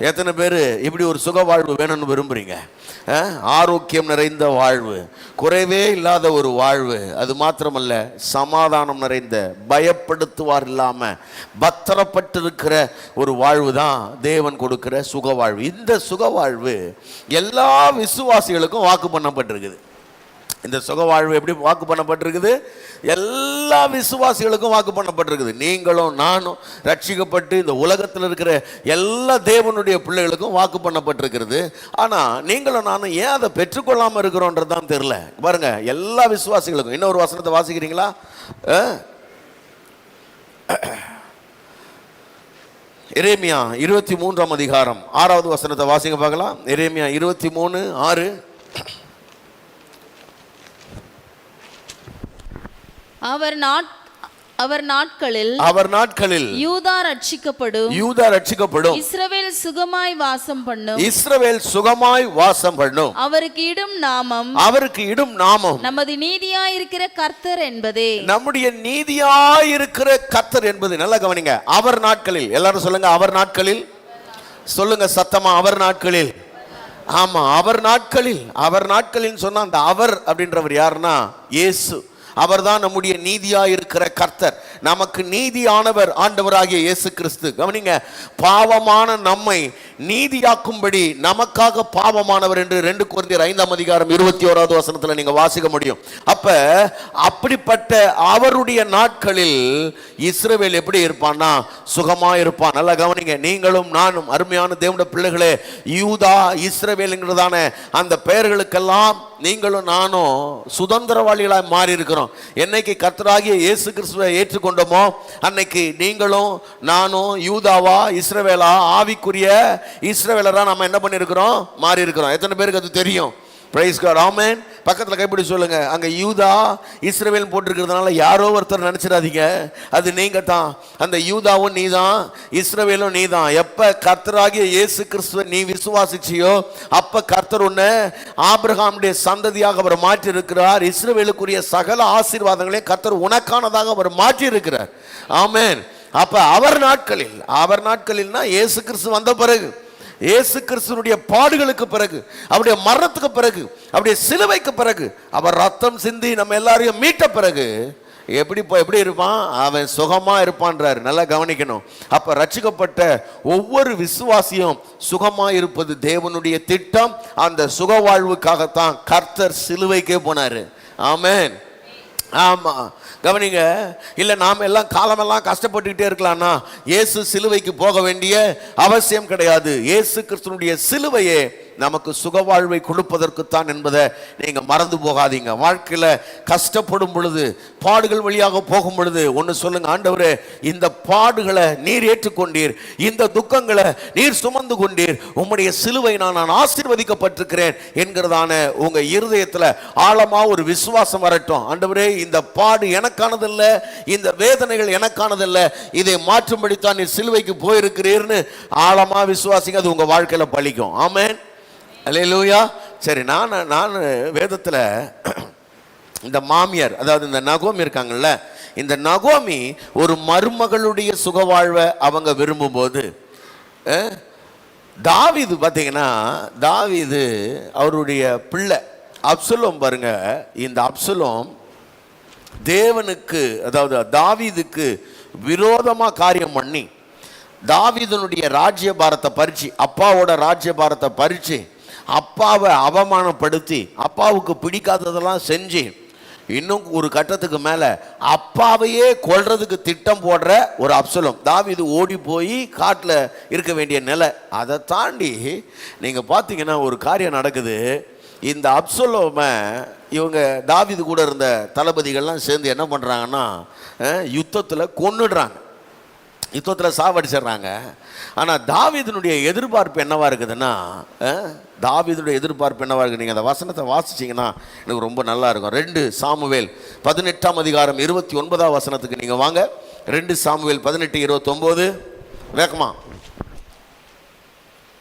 எத்தனை பேர் இப்படி ஒரு சுக வாழ்வு வேணும்னு விரும்புறீங்க? ஆரோக்கியம் நிறைந்த வாழ்வு, குறைவே இல்லாத ஒரு வாழ்வு, அது மாத்திரமல்ல சமாதானம் நிறைந்த, பயப்படுத்துவார் இல்லாம பத்திரப்பட்டிருக்கிற ஒரு வாழ்வு தான் தேவன் கொடுக்கிற சுக வாழ்வு. இந்த சுக வாழ்வு எல்லா விசுவாசிகளுக்கும் வாக்கு பண்ணப்பட்டிருக்குது. இந்த சுக வாழ்வு எப்படி வாக்கு பண்ணப்பட்டிருக்குது? எல்லா விசுவாசிகளுக்கும் வாக்கு பண்ணப்பட்டிருக்குது. நீங்களும் நானும் ரட்சிக்கப்பட்டு இந்த உலகத்தில் இருக்கிற எல்லா தேவனுடைய பிள்ளைகளுக்கும் வாக்கு பண்ணப்பட்டிருக்கிறது. ஆனால் நீங்களும் நானும் ஏன் அதை பெற்றுக்கொள்ளாமல் இருக்கிறோன்றதான் தெரியல. பாருங்க, எல்லா விசுவாசிகளுக்கும். இன்னொரு வசனத்தை வாசிக்கிறீங்களா? எரேமியா 23ஆம் அதிகாரம் 6வது வசனத்தை வாசிங்க பார்க்கலாம். எரேமியா 23:6. அவர் நாட்களில் யூதா ரட்சிக்கப்படும், இஸ்ரவேல் சுகமாய் வாசம் பண்ணும், அவருக்கு இடும் நாமம் நமது நீதியாயிருக்கிற கர்த்தர் என்பதே. நம்முடைய நீதியாயிருக்கிற கர்த்தர் என்பது. நல்லா கவனிங்க. அவர் நாட்களில், எல்லாரும் சொல்லுங்க அவர் நாட்களில். சொல்லுங்க சத்தமா, அவர் நாட்களில். ஆமா, அவர் நாட்களில் சொன்னா அந்த அவர் அப்படின்றவர் யாருன்னா இயேசு. அவர்தான் நம்முடைய நீதியாக இருக்கிற கர்த்தர். நமக்கு நீதியானவர் ஆண்டவராகிய இயேசு கிறிஸ்து. கவனிங்க, பாவமான நம்மை நீதியாக்கும்படி நமக்காக பாவமானவர் என்று 2 கொரிந்தியர் 5ஆம் அதிகாரம் 21வது வசனத்தில் நீங்க வாசிக்க முடியும். அப்ப அப்படிப்பட்ட அவருடைய நாட்களில் இஸ்ரவேல் எப்படி இருப்பான்னா சுகமா இருப்பான். நல்லா கவனிங்க. நீங்களும் நானும் அருமையான தேவனுடைய பிள்ளைகளே, யூதா இஸ்ரவேலுங்கிறதான அந்த பெயர்களுக்கெல்லாம் நீங்களும் நானும் சுதந்திரவாளிகளாய் மாறி இருக்கிறோம். என்னைக்கு கர்த்தராகிய இயேசு கிறிஸ்துவை ஏற்றுக்கொண்டோமோ அன்னைக்கு நீங்களும் நானும் யூதாவா இஸ்ரவேலா ஆவிக்குரிய இஸ்ரவேலரா நம்ம என்ன பண்ணிருக்கிறோம்? மாறி இருக்கிறோம். எத்தனை பேருக்கு அது தெரியும்? Praise God. ஆமென். பக்கத்தில் கைப்பிடி சொல்லுங்க. அங்க யூதா இஸ்ரவேல் போட்டிருக்கிறதுனால யாரோ ஒருத்தர் நினைச்சிடாதீங்க, அது நீங்க தான். அந்த யூதாவும் நீதான், இஸ்ரவேலும் நீதான். எப்ப கர்த்தராகிய இயேசு கிறிஸ்துவை நீ விசுவாசிச்சியோ அப்ப கர்த்தர் உன்னை ஆபிரகாமுடைய சந்ததியாக அவர் மாற்றி இருக்கிறார். இஸ்ரவேலுக்குரிய சகல ஆசீர்வாதங்களையும் கர்த்தர் உனக்கானதாக அவர் மாற்றி இருக்கிறார். ஆமென். அப்ப அவர் நாட்களில்னா இயேசு கிறிஸ்து வந்த பிறகு, இயேசு கிறிஸ்துனுடைய பாடுகளுக்கு பிறகு, அவருடைய மரணத்துக்கு பிறகு, அவருடைய சிலுவைக்கு பிறகு, அவர் ரத்தம் சிந்தி நம்ம எல்லாரையும் மீட்ட பிறகு எப்படி இருப்பான்? அவன் சுகமா இருப்பான்றார். நல்லா கவனிக்கணும். அப்ப ரட்சிக்கப்பட்ட ஒவ்வொரு விசுவாசியும் சுகமா இருப்பது தேவனுடைய திட்டம். அந்த சுக வாழ்வுக்காகத்தான் கர்த்தர் சிலுவைக்கே போனாரு. ஆமென். ஆமா, கவனிங்க. இல்ல நாம எல்லாம் காலமெல்லாம் கஷ்டப்பட்டுக்கிட்டே இருக்கலாம்னா இயேசு சிலுவைக்கு போக வேண்டிய அவசியம் கிடையாது. இயேசு கிறிஸ்துனுடைய சிலுவையே நமக்கு சுகவாழ்வை கொடுப்பதற்குத்தான் என்பதை நீங்க மறந்து போகாதீங்க. வாழ்க்கையில கஷ்டப்படும் பொழுது, பாடுகள் வழியாக போகும் பொழுது ஒன்னு சொல்லுங்க, ஆண்டவரே இந்த பாடுகளை நீர் ஏற்றுக்கொண்டீர், இந்த துக்கங்களை நீர் சுமந்து கொண்டீர், உம்முடைய சிலுவை நான் ஆசீர்வதிக்கப்பட்டிருக்கிறேன் என்கிறதான உங்க இருதயத்துல ஆழமா ஒரு விசுவாசம் வரட்டும். ஆண்டவரே இந்த பாடு எனக்கானதல்ல, இந்த வேதனைகள் எனக்கானதல்ல, இதை மாற்றும்படித்தான் நீர் சிலுவைக்கு போயிருக்கிறீர்னு ஆழமா விசுவாசிங்க. அது உங்க வாழ்க்கையில பலிக்கும். ஆமென். அல்லேலூயா. சரி, நான் வேதத்தில் இந்த மாமியார், அதாவது இந்த நகோமி இருக்காங்கல்ல, இந்த நகோமி ஒரு மருமகளுடைய சுகவாழ்வை அவங்க விரும்பும்போது, தாவீது பார்த்தீங்கன்னா, தாவீது அவருடைய பிள்ளை அப்சலோம் பாருங்க. இந்த அப்சலோம் தேவனுக்கு, அதாவது தாவீதுக்கு விரோதமா காரியம் பண்ணி தாவீதுனுடைய ராஜ்யபாரத்தை பறிச்சு, அப்பாவோட ராஜ்யபாரத்தை பறிச்சு அப்பாவை அவமானப்படுத்தி அப்பாவுக்கு பிடிக்காததெல்லாம் செஞ்சு இன்னும் ஒரு கட்டத்துக்கு மேல அப்பாவையே கொல்றதுக்கு திட்டம் போடுற ஒரு அப்சலோம். தாவீது ஓடி போய் காட்டில் இருக்க வேண்டிய நிலை. அதை தாண்டி நீங்க பார்த்தீங்கன்னா ஒரு காரியம் நடக்குது. இந்த அப்சலோமை இவங்க தாவீது கூட இருந்த தளபதிகள்லாம் சேர்ந்து என்ன பண்ணுறாங்கன்னா யுத்தத்தில் கொன்னுடுறாங்க, யுத்தத்தில் சாவடிச்சிடுறாங்க. ஆனால் தாவீதினுடைய எதிர்பார்ப்பு என்னவா இருக்குதுன்னா, தாவீதுடைய எதிர்பார்ப்பு என்னவா இருக்குது? நீங்கள் அந்த வசனத்தை வாசிச்சிங்கன்னா எனக்கு ரொம்ப நல்லா இருக்கும். 2 சாமுவேல் 18ஆம் அதிகாரம் 29ஆம் வசனத்துக்கு நீங்கள் வாங்க. 2 சாமுவேல் 18:29 வேகமா.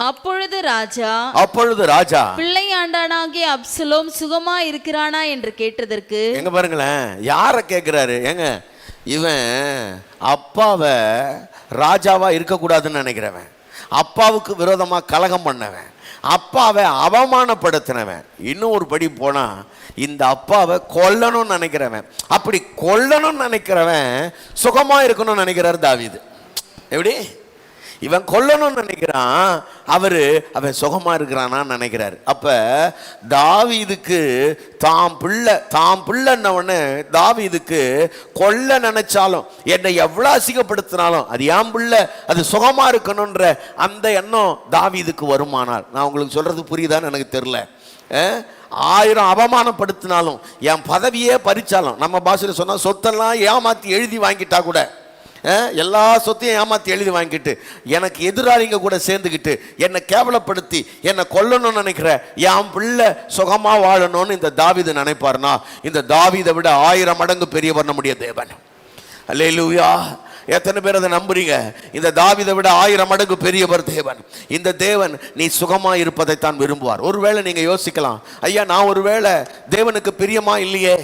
அப்பொழுது ராஜா பிள்ளையாண்டானாகிய அப்சலோம் சுகமா இருக்கிறானா என்று கேட்டதற்கு, எங்க பாருங்களேன், யாரை கேட்கிறாரு? ஏங்க, இவன் அப்பாவை ராஜாவா இருக்கக்கூடாதுன்னு நினைக்கிறவன், அப்பாவுக்கு விரோதமா கலகம் பண்ணவன், அப்பாவை அவமானப்படுத்தினவன், இன்னும் ஒரு படி போனா இந்த அப்பாவை கொல்லணும்னு நினைக்கிறவன். அப்படி கொல்லணும்னு நினைக்கிறவன் சுகமா இருக்கணும்னு நினைக்கிறார் தாவீது. எப்படி? இவன் கொல்லணும்னு நினைக்கிறான், அவன் சுகமா இருக்கிறானான்னு நினைக்கிறாரு. அப்ப தாவீதுக்கு தாம் பிள்ளைன்னவனே தாவீதுக்கு கொல்ல நினைச்சாலும், என்னை எவ்வளவு அசிங்கப்படுத்தினாலும் அது ஏன் பிள்ளை, அது சுகமா இருக்கணும்ன்ற அந்த எண்ணம் தாவீதுக்கு வருமானால், நான் உங்களுக்கு சொல்றது புரியுதான்னு எனக்கு தெரியல. 1000 அவமானப்படுத்தினாலும், என் பதவியே பறிச்சாலும், நம்ம பாஷையில் சொன்னா சொத்தெல்லாம் ஏமாத்தி எழுதி வாங்கிட்டா கூட, எல்லா சொத்தையும் ஏமாத்தி எழுதி வாங்கிட்டு எனக்கு எதிராளிங்க கூட சேர்ந்துக்கிட்டு என்னை கேவலப்படுத்தி என்னை கொல்லணும்னு நினைக்கிற என் பிள்ளை சுகமா வாழணும்னு இந்த தாவீது நினைப்பார்னா, இந்த தாவீதை விட 1000 மடங்கு பெரியவர் நம்முடைய தேவன். அல்லேலூயா. எத்தனை பேர் அதை நம்புறீங்க? இந்த தாவீதை விட 1000 மடங்கு பெரியவர் தேவன். இந்த தேவன் நீ சுகமா இருப்பதைத்தான் விரும்புவார். ஒருவேளை நீங்க யோசிக்கலாம், ஐயா நான் ஒருவேளை தேவனுக்கு பிரியமா இல்லையே,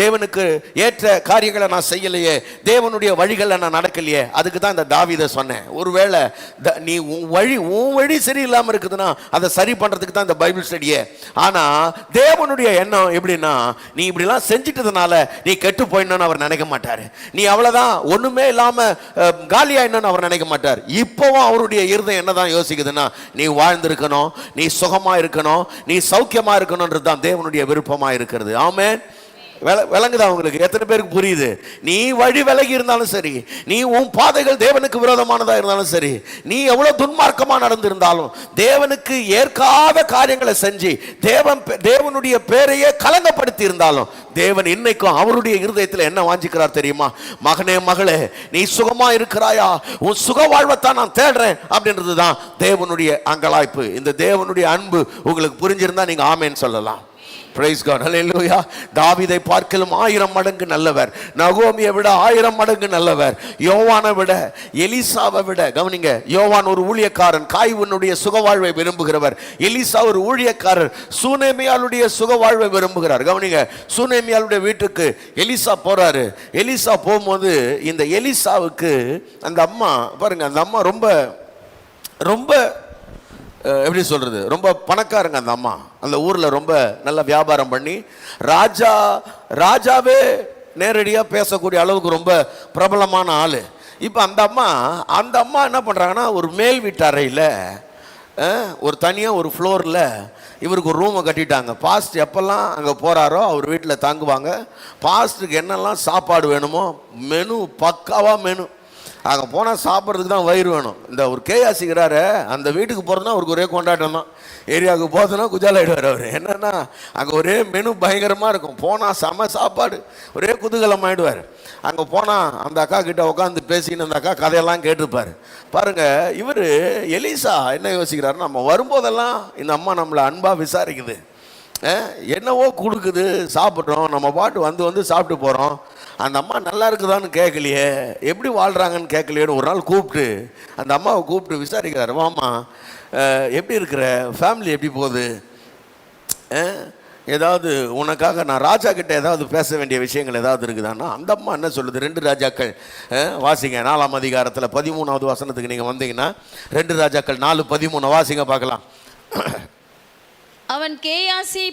தேவனுக்கு ஏற்ற காரியங்களை நான் செய்யலையே, தேவனுடைய வழிகளை நான் நடக்கலையே. அதுக்கு தான் இந்த தாவீதை சொன்னேன். ஒருவேளை நீ உன் வழி சரியில்லாம இருக்குதுன்னா அதை சரி பண்றதுக்கு தான் இந்த பைபிள் ஸ்டடியே. ஆனா தேவனுடைய எண்ணம் எப்படின்னா, நீ இப்படிலாம் செஞ்சிட்டதுனால நீ கெட்டு போயிடணும்னு அவர் நினைக்க மாட்டாரு. நீ அவ்வளவுதான் ஒண்ணுமே இல்லாம காலியா என்னன்னு அவர் நினைக்க மாட்டார். இப்பவும் அவருடைய இருதயம் என்னதான் யோசிக்குதுன்னா, நீ வாழ்ந்திருக்கணும், நீ சுகமா இருக்கணும், நீ சௌக்கியமா இருக்கணும்ன்றது தான் தேவனுடைய விருப்பமா இருக்கிறது. ஆமென். விளங்குதா உங்களுக்கு? எத்தனை பேருக்கு புரியுது? நீ வழி விலகி இருந்தாலும் சரி, நீ உன் பாதைகள் தேவனுக்கு விரோதமானதா இருந்தாலும் சரி, நீ எவ்வளவு துன்மார்க்கமா நடந்திருந்தாலும், தேவனுக்கு ஏற்காத காரியங்களை செஞ்சு தேவனுடைய பேரையே கலங்கப்படுத்தி இருந்தாலும், தேவன் இன்னைக்கும் அவருடைய இருதயத்தில் என்ன வாஞ்சிக்கிறார் தெரியுமா? மகனே மகளே, நீ சுகமா இருக்கிறாயா? உன் சுக வாழ்வைத்தான் நான் தேடுறேன் அப்படின்றதுதான் தேவனுடைய அங்கலாய்ப்பு. இந்த தேவனுடைய அன்பு உங்களுக்கு புரிஞ்சிருந்தா நீங்க ஆமேன்னு சொல்லலாம். Praise God. Hallelujah. தாவீதை பார்க்கலும் 1000 மடங்கு நல்லவர், நகோமியை விட 1000 மடங்கு நல்லவர், யோவானை விட, எலிசாவை விட. கவனிங்க, யோவான் ஒரு ஊழியக்காரன், காய்வனுடைய சுகவாழ்வை விரும்புகிறவர். எலிசா ஒரு ஊழியக்காரர், சூனேமியாளுடைய சுகவாழ்வை விரும்புகிறார். கவனிங்க, சூனேமியாளுடைய வீட்டுக்கு எலிசா போறாரு. எலிசா போகும்போது இந்த எலிசாவுக்கு அந்த அம்மா பாருங்க, அந்த அம்மா ரொம்ப ரொம்ப எப்படி சொல்றது, ரொம்ப பணக்காரங்க அந்த அம்மா. அந்த ஊர்ல ரொம்ப நல்ல வியாபாரம் பண்ணி ராஜாவே நேரடியா பேசக்கூடிய அளவுக்கு ரொம்ப பிரபலமான ஆளு. இப்ப அந்த அம்மா என்ன பண்றாங்கன்னா, ஒரு மேல் வீட்டு அறையில ஒரு தனியா ஒரு ஃப்ளோர்ல இவருக்கு ஒரு ரூமை கட்டிட்டாங்க. பாஸ்ட் எப்பெல்லாம் அங்கே போறாரோ அவர் வீட்டில் தங்குவாங்க. பாஸ்ட்டுக்கு என்னெல்லாம் சாப்பாடு வேணுமோ மெனு பக்காவா மெனு. அங்கே போனால் சாப்பிட்றதுக்கு தான் வயிறு வேணும். இந்த ஒரு கேயாசிக்கிறாரு, அந்த வீட்டுக்கு போகிறதுனா அவருக்கு ஒரே கொண்டாட்டம் தான். ஏரியாவுக்கு போகிறதுனா குஜாலாயிடுவார் அவர். என்னென்னா அங்கே ஒரே மெனு பயங்கரமாக இருக்கும். போனால் செம சாப்பாடு, ஒரே குதூகலமாயிடுவார். அங்கே போனால் அந்த அக்கா கிட்ட உட்காந்து பேசின்னு அந்த அக்கா கதையெல்லாம் கேட்டிருப்பார். பாருங்கள், இவர் எலிசா என்ன யோசிக்கிறாரு, நம்ம வரும்போதெல்லாம் இந்த அம்மா நம்மளை அன்பாக விசாரிக்குது, என்னவோ கொடுக்குது, சாப்பிட்றோம், நம்ம பாட்டு வந்து சாப்பிட்டு போகிறோம். அந்த அம்மா நல்லா இருக்குதான்னு கேட்கலையே, எப்படி வாழ்கிறாங்கன்னு கேட்கலையேன்னு ஒரு நாள் கூப்பிட்டு அந்த அம்மாவை கூப்பிட்டு விசாரிக்கிறாரு. வாமா, எப்படி இருக்கிற, ஃபேமிலி எப்படி போகுது, ஏதாவது உனக்காக நான் ராஜா கிட்ட ஏதாவது பேச வேண்டிய விஷயங்கள் ஏதாவது இருக்குதான்னா அந்த அம்மா என்ன சொல்லுது? 2 ராஜாக்கள் வாசிங்க 4ஆம் அதிகாரத்தில் 13வது வசனத்துக்கு நீங்கள் வந்தீங்கன்னா 2 ராஜாக்கள் 4:13 வாசிங்க பார்க்கலாம். அவன் கேயாசியை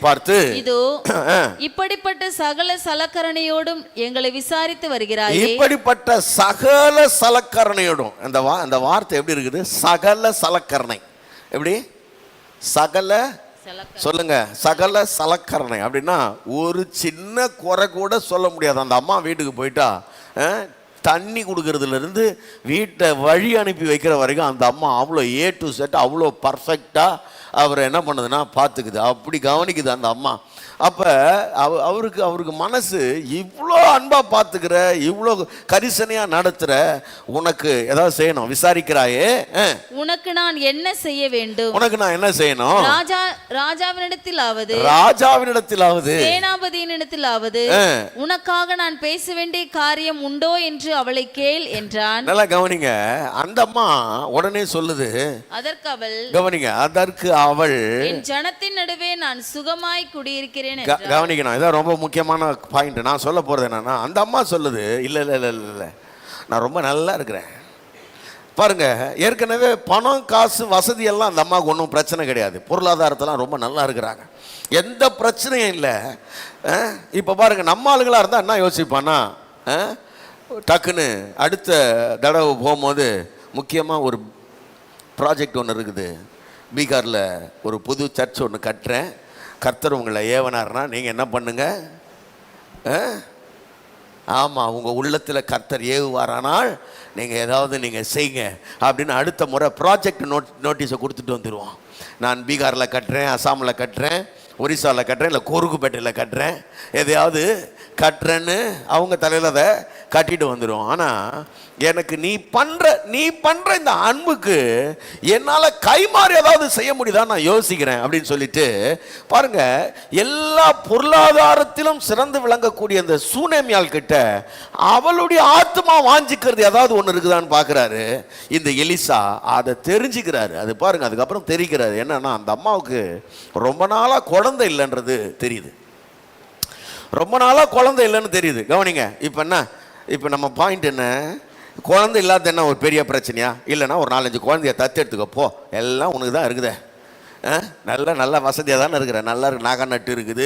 பார்த்து இதோ இப்படிப்பட்ட சகல சலக்கரணையோடும் எங்களை விசாரித்து வருகிறாய். இப்படிப்பட்ட சகல சலக்கரணையோடும், அந்த வார்த்தை எப்படி இருக்குது? சகல சலக்கரணை. எப்படி? சகல சொல்லுங்க, சகல சலக்கரணை அப்படின்னா ஒரு சின்ன குறை கூட சொல்ல முடியாது. அந்த அம்மா வீட்டுக்கு போயிட்டா தண்ணி கொடுக்கறதுலேருந்து வீட்டை வழி அனுப்பி வைக்கிற வரைக்கும் அந்த அம்மா அவ்வளோ A to Z அவ்வளோ பர்ஃபெக்டாக அவரை என்ன பண்ணுதுன்னா பார்த்துக்குது, அப்படி கவனிக்குது அந்த அம்மா. அப்போ அவருக்கு மனசு இவ்வளோ அன்பாக பார்த்துக்கிற, இவ்வளோ கரிசனையாக நடத்துகிற, உனக்கு ஏதாவது செய்யணும் விசாரிக்கிறாயே, உனக்கு நான் என்ன செய்ய வேண்டும், உனக்கு நான் என்ன செய்யணும், ராஜாவினிடத்திலாவது சேனாபதியினிடத்திலாவது உனக்காக நான் பேச வேண்டிய காரியம் உண்டோ என்று அவளை கேள் என்றான். நல்லா கவனிங்க, அந்த அம்மா உடனே சொல்லுது, அதற்கு அவள், கவனிங்க, அதற்கு அவள், என் ஜனத்தின் நடுவே நான் சுகமாய் குடியிருக்கிறேன். கவனிக்கணும், இதான் ரொம்ப முக்கியமான பாயிண்ட். நான் சொல்ல போறது என்னன்னா, அந்த அம்மா சொல்லுது, இல்ல இல்ல இல்ல இல்ல நான் ரொம்ப நல்லா இருக்கிறேன். பாருங்க, ஏற்கனவே பணம் காசு வசதி எல்லாம் அந்த அம்மாவுக்கு ஒன்றும் பிரச்சனை கிடையாது, பொருளாதாரத்தெல்லாம் ரொம்ப நல்லா இருக்கிறாங்க, எந்த பிரச்சனையும் இல்லை. இப்போ பாருங்க, நம்ம ஆளுங்களாக இருந்தால் என்ன யோசிப்பான்னா, டக்குன்னு அடுத்த தடவை போகும்போது, முக்கியமாக ஒரு ப்ராஜெக்ட் ஒன்று இருக்குது, பீகாரில் ஒரு புது சர்ச் ஒன்று கட்டுறேன், கர்த்தர் உங்களை ஏவனார்னா நீங்கள் என்ன பண்ணுங்க, ஆமாம் உங்கள் உள்ளத்தில் கர்த்தர் ஏவுவாரானால் நீங்கள் ஏதாவது நீங்கள் செய்யுங்க அப்படின்னு அடுத்த முறை ப்ராஜெக்ட் நோட்டீஸை கொடுத்துட்டு வந்துடுவோம். நான் பீகாரில் கட்டுறேன், அசாமில் கட்டுறேன், ஒரிசாவில் கட்டுறேன், இல்லை கோருக்குப்பேட்டையில் கட்டுறேன், எதையாவது கட்டுறேன்னு அவங்க தலையில் அதை கட்டிட்டு வந்துடும். ஆனால் எனக்கு நீ பண்ணுற இந்த அன்புக்கு என்னால் கைமாறி ஏதாவது செய்ய முடியுதா நான் யோசிக்கிறேன் அப்படின்னு சொல்லிட்டு பாருங்க, எல்லா பொருளாதாரத்திலும் சிறந்து விளங்கக்கூடிய இந்த சூனேமியால் கிட்ட அவளுடைய ஆத்மா வாஞ்சிக்கிறது ஏதாவது ஒன்று இருக்குதான்னு பார்க்குறாரு இந்த எலிசா. அதை தெரிஞ்சுக்கிறாரு. அது பாருங்க, அதுக்கப்புறம் தெரிகிறாரு என்னன்னா, அந்த அம்மாவுக்கு ரொம்ப நாளாக குழந்தை இல்லைன்றது தெரியுது, ரொம்ப நாளாக குழந்தை இல்லைன்னு தெரியுது. கவனிங்க, இப்போ என்ன, இப்போ நம்ம பாயிண்ட் என்ன, குழந்தை இல்லாத என்ன ஒரு பெரிய பிரச்சனையா, இல்லைன்னா ஒரு 4-5 குழந்தைய தத்தெடுத்துக்கப்போ, எல்லாம் உனக்கு தான் இருக்குதே, நல்ல வசதியாக தானே இருக்கிற, நல்லா இருக்கு, நகை நட்டு இருக்குது,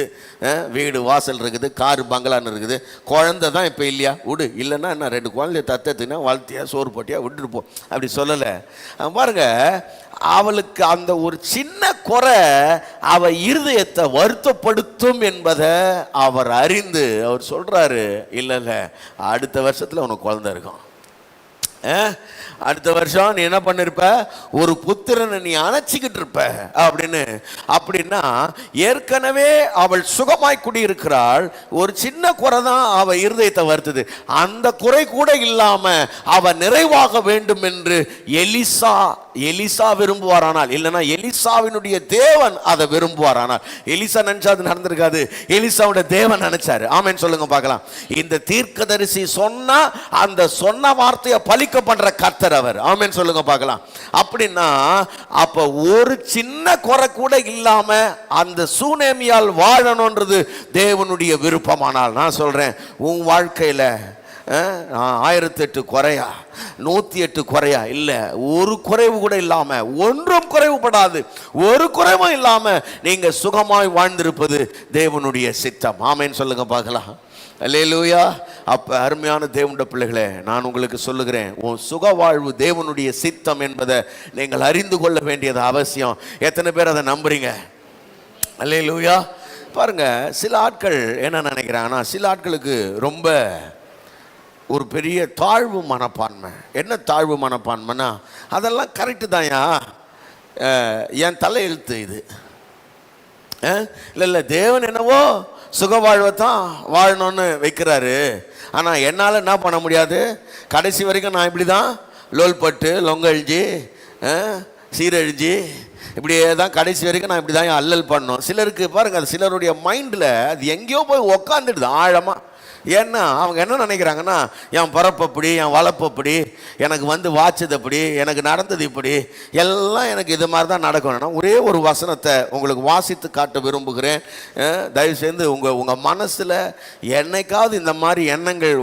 வீடு வாசல் இருக்குது, காரு பங்களான்னு இருக்குது, குழந்தை தான் இப்போ இல்லையா, விடு, இல்லைன்னா என்ன 2 குழந்தைய தத்தெடுத்துனா வளர்த்தியா சோறு போட்டியா விட்டுட்டு போ அப்படி சொல்லலை. பாருங்க, அவளுக்கு அந்த ஒரு சின்ன குறை அவ இருதயத்தை வருத்தப்படுத்தும் என்பதை அவர் அறிந்து அவர் சொல்றாரு, இல்லை இல்லை அடுத்த வருஷத்துல உனக்கு குழந்தை இருக்கும், அடுத்த வருஷம் நீ என்ன பண்ணிருப்ப, ஒரு புத்திரனை நீ அணைச்சிக்கிட்டு இருப்ப அப்படின்னு. அப்படின்னா ஏற்கனவே அவள் சுகமாய் குடியிருக்கிறாள், ஒரு சின்ன குறை தான் அவ இருதயத்தை வருத்துது, அந்த குறை கூட இல்லாம அவ நிறைவாக வேண்டும் என்று எலிசா விரும்புவாரானால், இல்லைன்னா எலிசாவினுடைய தேவன் அதை விரும்புவாரானால், எலிசா நினைச்சா அது நடந்திருக்காது, எலிசாவுடைய தேவன் நினைச்சாரு. ஆமென் சொல்லுங்க பார்க்கலாம். இந்த தீர்க்கதரிசி சொன்னா அந்த சொன்ன வார்த்தையை பலிக்க பண்ற கர்த்தர் அவர். ஆமென் சொல்லுங்க பார்க்கலாம். அப்படின்னா அப்ப ஒரு சின்ன குறை கூட இல்லாம அந்த சூனேமியால் வாழணும்ன்றது தேவனுடைய விருப்பமானால், நான் சொல்றேன் உன் வாழ்க்கையில 1008 குறையா 108 குறையா இல்லை, ஒரு குறைவு கூட இல்லாம, ஒன்றும் குறைவுபடாது, ஒரு குறைவும் இல்லாம நீங்க சுகமாய் வாழ்ந்திருப்பது தேவனுடைய சித்தம். ஆமென் சொல்லுங்க பார்க்கலாம். அல்லேலூயா. அப்ப அருமையான தேவனுடைய பிள்ளைகளே, நான் உங்களுக்கு சொல்லுகிறேன், உன் சுக வாழ்வு தேவனுடைய சித்தம் என்பதை நீங்கள் அறிந்து கொள்ள வேண்டியது அவசியம். எத்தனை பேர் அதை நம்புறீங்க? அல்லேலூயா. பாருங்க, சில ஆட்கள் என்ன நினைக்கிறாங்கன்னா, சில ஆட்களுக்கு ரொம்ப ஒரு பெரிய தாழ்வு மனப்பான்மை. என்ன தாழ்வு மனப்பான்மைனா, அதெல்லாம் கரெக்டு தான்யா, என் தலையெழுத்து இது, இல்லை இல்லை தேவன் என்னவோ சுக வாழ்வைத்தான் வாழணும்னு வைக்கிறாரு, ஆனால் என்னால் என்ன பண்ண முடியாது, கடைசி வரைக்கும் நான் இப்படி தான் லோல்பட்டு லொங்கழிஞ்சி சீரழிஞ்சி இப்படியே தான் கடைசி வரைக்கும் நான் இப்படி தான் அல்லல் பண்ணணும். சிலருக்கு பாருங்க, அது சிலருடைய மைண்டில் அது எங்கேயோ போய் உக்காந்துடுது ஆழமாக. ஏன்னா அவங்க என்ன நினைக்கிறாங்கன்னா, என் பிறப்பு அப்படி, என் வளர்ப்பு அப்படி, எனக்கு வந்து வாச்சது அப்படி, எனக்கு நடந்தது இப்படி, எல்லாம் எனக்கு இது மாதிரி தான் நடக்கணும்னா, ஒரே ஒரு வசனத்தை உங்களுக்கு வாசித்து காட்ட விரும்புகிறேன். தயவு செய்து உங்கள் மனசில் என்னைக்காவது இந்த மாதிரி எண்ணங்கள்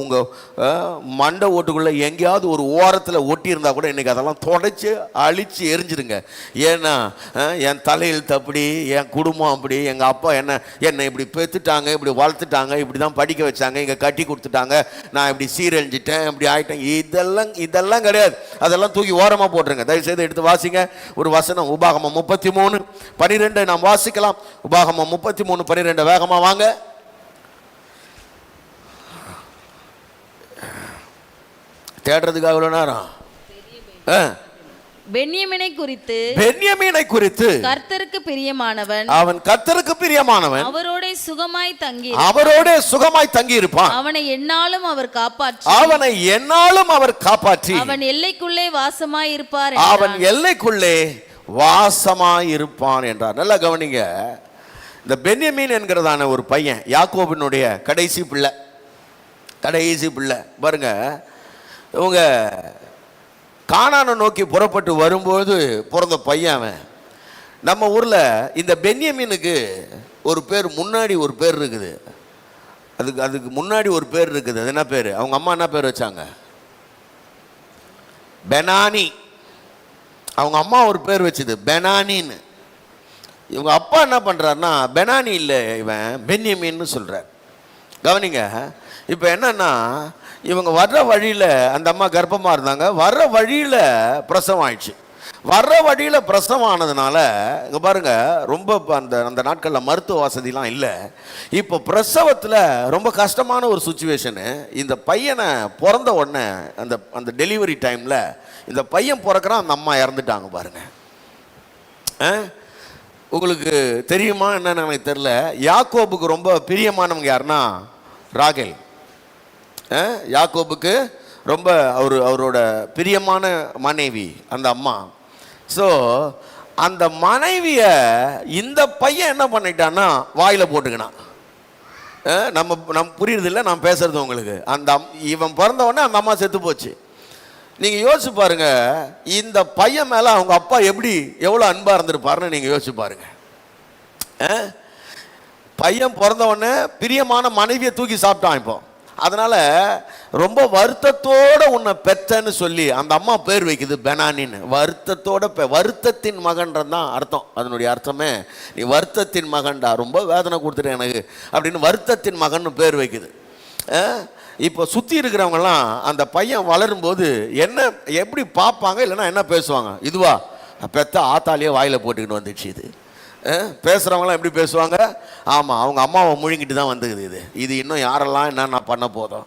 உங்கள் மண்டை ஓட்டுக்குள்ளே எங்கேயாவது ஒரு ஓரத்தில் ஒட்டியிருந்தால் கூட இன்றைக்கி அதெல்லாம் தொடச்சி அழித்து எரிஞ்சிருங்க. ஏன்னா என் தலையெழுத்து அப்படி, என் குடும்பம் அப்படி, எங்கள் அப்பா என்னை இப்படி பெற்றுட்டாங்க, இப்படி வளர்த்துட்டாங்க, இப்படி தான் படிக்க வச்சாங்க, இங்கே கட்டி கொடுத்துட்டாங்க, நான் இப்படி சீரழிஞ்சிட்டேன், இப்படி ஆயிட்டேன், இதெல்லாம் கிடையாது. அதெல்லாம் தூக்கி ஓரமாக போட்டுருங்க. தயவுசெய்து எடுத்து வாசிங்க ஒரு வசனம். உபாகமம் 33:12 நாம் வாசிக்கலாம். உபாகமம் 33:12 வேகமாக வாங்க. தேடுறதுக்கு அவ்வளோ நேரம். பென்யமீனை குறித்து பென்யமீனை குறித்து கர்த்தருக்கு பிரியமானவன், அவன் கர்த்தருக்கு பிரியமானவன், அவரோட சுகமாய் தங்கி அவரோட சுகமாய் தங்கி இருப்பான். அவனை எந்நாளும் அவர் காப்பாற்றி அவனை எந்நாளும் அவர் காப்பாற்றி அவன் எல்லைக்குள்ளே வாசமாய் இருப்பார், அவன் எல்லைக்குள்ளே வாசமாய் இருப்பான் என்றார். நல்லா கவனிங்க, இந்த பென்யமீன் என்கிறதான ஒரு பையன் யாக்கோபினுடைய கடைசி பிள்ளை. கடைசி பிள்ளை பாருங்க, இவங்க கானானை நோக்கி புறப்பட்டு வரும்போது பிறந்த பையன் அவன். நம்ம ஊரில் இந்த பென்யமீனுக்கு ஒரு பேர், முன்னாடி ஒரு பேர் இருக்குது, அதுக்கு முன்னாடி ஒரு பேர் இருக்குது. அது என்ன பேர்? அவங்க அம்மா என்ன பேர் வச்சாங்க? பெனானி. அவங்க அம்மா ஒரு பேர் வச்சுது பெனானின்னு. இவங்க அப்பா என்ன பண்ணுறாருன்னா பெனானி இல்லை, இவன் பென்யமீன்னு சொல்கிறார். கவனிங்க, இப்போ என்னன்னா இவங்க வர்ற வழியில் அந்த அம்மா கர்ப்பமாக இருந்தாங்க. வர்ற வழியில் பிரசவம் ஆயிடுச்சு. வர்ற வழியில் பிரசவம் ஆனதுனால இங்கே பாருங்கள், ரொம்ப அந்த அந்த நாட்களில் மருத்துவ வசதிலாம் இல்லை. இப்போ பிரசவத்தில் ரொம்ப கஷ்டமான ஒரு சுச்சுவேஷனு. இந்த பையனை பிறந்த உடனே அந்த அந்த டெலிவரி டைமில் இந்த பையன் பிறக்கிறான், அந்த அம்மா இறந்துட்டாங்க பாருங்கள். உங்களுக்கு தெரியுமா என்னன்னு எனக்கு தெரில. யாக்கோபுக்கு ரொம்ப பிரியமானவங்க யாருன்னா ராகேல். யாக்கோபுக்கு ரொம்ப அவரோட பிரியமான மனைவி அந்த அம்மா. ஸோ அந்த மனைவியை இந்த பையன் என்ன பண்ணிட்டான்னா வாயில் போட்டுக்கினான். நம்ம புரியுறதில்ல நான் பேசுறது உங்களுக்கு. இவன் பிறந்த உடனே அந்த அம்மா செத்து போச்சு. நீங்கள் யோசிச்சு பாருங்க, இந்த பையன் மேலே அவங்க அப்பா எவ்வளோ அன்பாக இருந்திருப்பாருன்னு நீங்கள் யோசிச்சு பாருங்க. பையன் பிறந்த உடனே பிரியமான மனைவியை தூக்கி சாப்பிட்டான். இப்போ அதனால ரொம்ப வருத்தத்தோட உன்னை பெத்தன்னு சொல்லி அந்த அம்மா பேர் வைக்குது பெனானின்னு. வருத்தத்தோட வருத்தத்தின் மகன்றதான் அர்த்தம். அதனுடைய அர்த்தமே நீ வருத்தத்தின் மகன்டா, ரொம்ப வேதனை கொடுத்துட்டு எனக்கு அப்படின்னு வருத்தத்தின் மகன்னு பேர் வைக்குது. இப்போ சுற்றி இருக்கிறவங்கலாம் அந்த பையன் வளரும்போது எப்படி பார்ப்பாங்க, இல்லைன்னா என்ன பேசுவாங்க? இதுவா பெத்த ஆத்தாலேயே வாயில் போட்டுக்கிட்டு வந்துடுச்சு இது. பேசுகிறவங்களாம் எப்படி பேசுவாங்க? ஆமாம், அவங்க அம்மாவை முழுங்கிட்டு தான் வந்துக்குது இது இன்னும் யாரெல்லாம் என்னென்ன பண்ண போதும்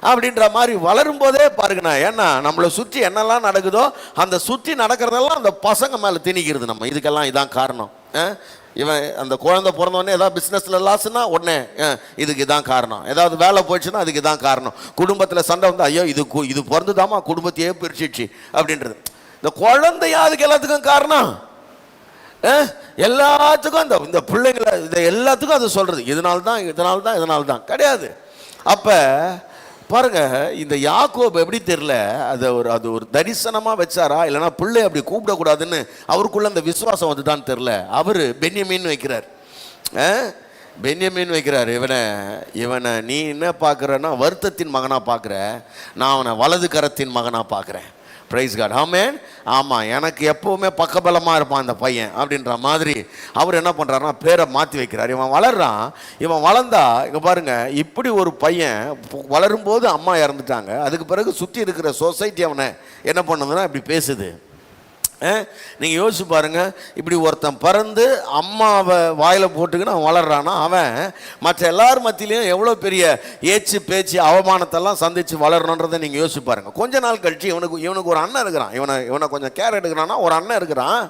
அப்படின்ற மாதிரி வளரும்போதே பாருங்கண்ணா. ஏன்னா நம்மளை சுற்றி என்னெல்லாம் நடக்குதோ அந்த சுற்றி நடக்கிறதெல்லாம் அந்த பசங்க மேலே திணிக்கிறது. நம்ம இதுக்கெல்லாம் இதான் காரணம். இவன் அந்த குழந்தை பிறந்தோடனே ஏதாவது பிஸ்னஸில் லாஸ்னா உடனே இதுக்கு இதான் காரணம். ஏதாவது வேலை போயிடுச்சுன்னா அதுக்கு இதான் காரணம். குடும்பத்தில் சண்டை வந்து ஐயோ இது பிறந்துதாமா குடும்பத்தையே பிரிச்சிடுச்சு அப்படின்றது. இந்த குழந்தையா அதுக்கு எல்லாத்துக்கும் காரணம். எல்லாத்துக்கும் இந்த பிள்ளைங்களை இதை எல்லாத்துக்கும் அது சொல்கிறது இதனால தான் கிடையாது. அப்போ பாருங்க, இந்த யாக்கோபு எப்படி தெரியல, அது ஒரு தரிசனமாக வச்சாரா, இல்லைன்னா பிள்ளை அப்படி கூப்பிடக்கூடாதுன்னு அவருக்குள்ள அந்த விசுவாசம் வந்துதான் தெரியல. அவர் பென்யமீன் வைக்கிறார். பென்யமீன் வைக்கிறார். இவனை நீ என்ன பார்க்குறன்னா வருத்தத்தின் மகனாக பார்க்குற, நான் அவனை வலது கரத்தின் மகனாக பார்க்குறேன். பிரைஸ் காட், ஆமென். ஆமாம், எனக்கு எப்போவுமே பக்கபலமாக இருப்பான் இந்த பையன் அப்படின்ற மாதிரி அவர் என்ன பண்ணுறாருன்னா பேரை மாற்றி வைக்கிறார். இவன் வளர்றான். இவன் வளர்ந்தா இங்கே பாருங்கள், இப்படி ஒரு பையன் வளரும்போது அம்மா இறந்துட்டாங்க. அதுக்கு பிறகு சுற்றி இருக்கிற சொசைட்டி அவனை என்ன பண்ணுதுன்னா இப்படி பேசுது. நீங்கள் யோசிச்சு பாருங்கள், இப்படி ஒருத்தன் பிறந்து அம்மாவை வாயில் போட்டுக்கின்னு அவன் வளர்றான்னா அவன் மற்ற எல்லார் மத்தியிலையும் எவ்வளோ பெரிய ஏச்சு பேச்சு அவமானத்தெல்லாம் சந்தித்து வளரணுன்றதை நீங்கள் யோசிச்சு பாருங்கள். கொஞ்ச நாள் கழிச்சு இவனுக்கு ஒரு அண்ணன் இருக்கிறான். இவனை கொஞ்சம் கேர் எடுக்கிறான்னா ஒரு அண்ணன் இருக்கிறான்.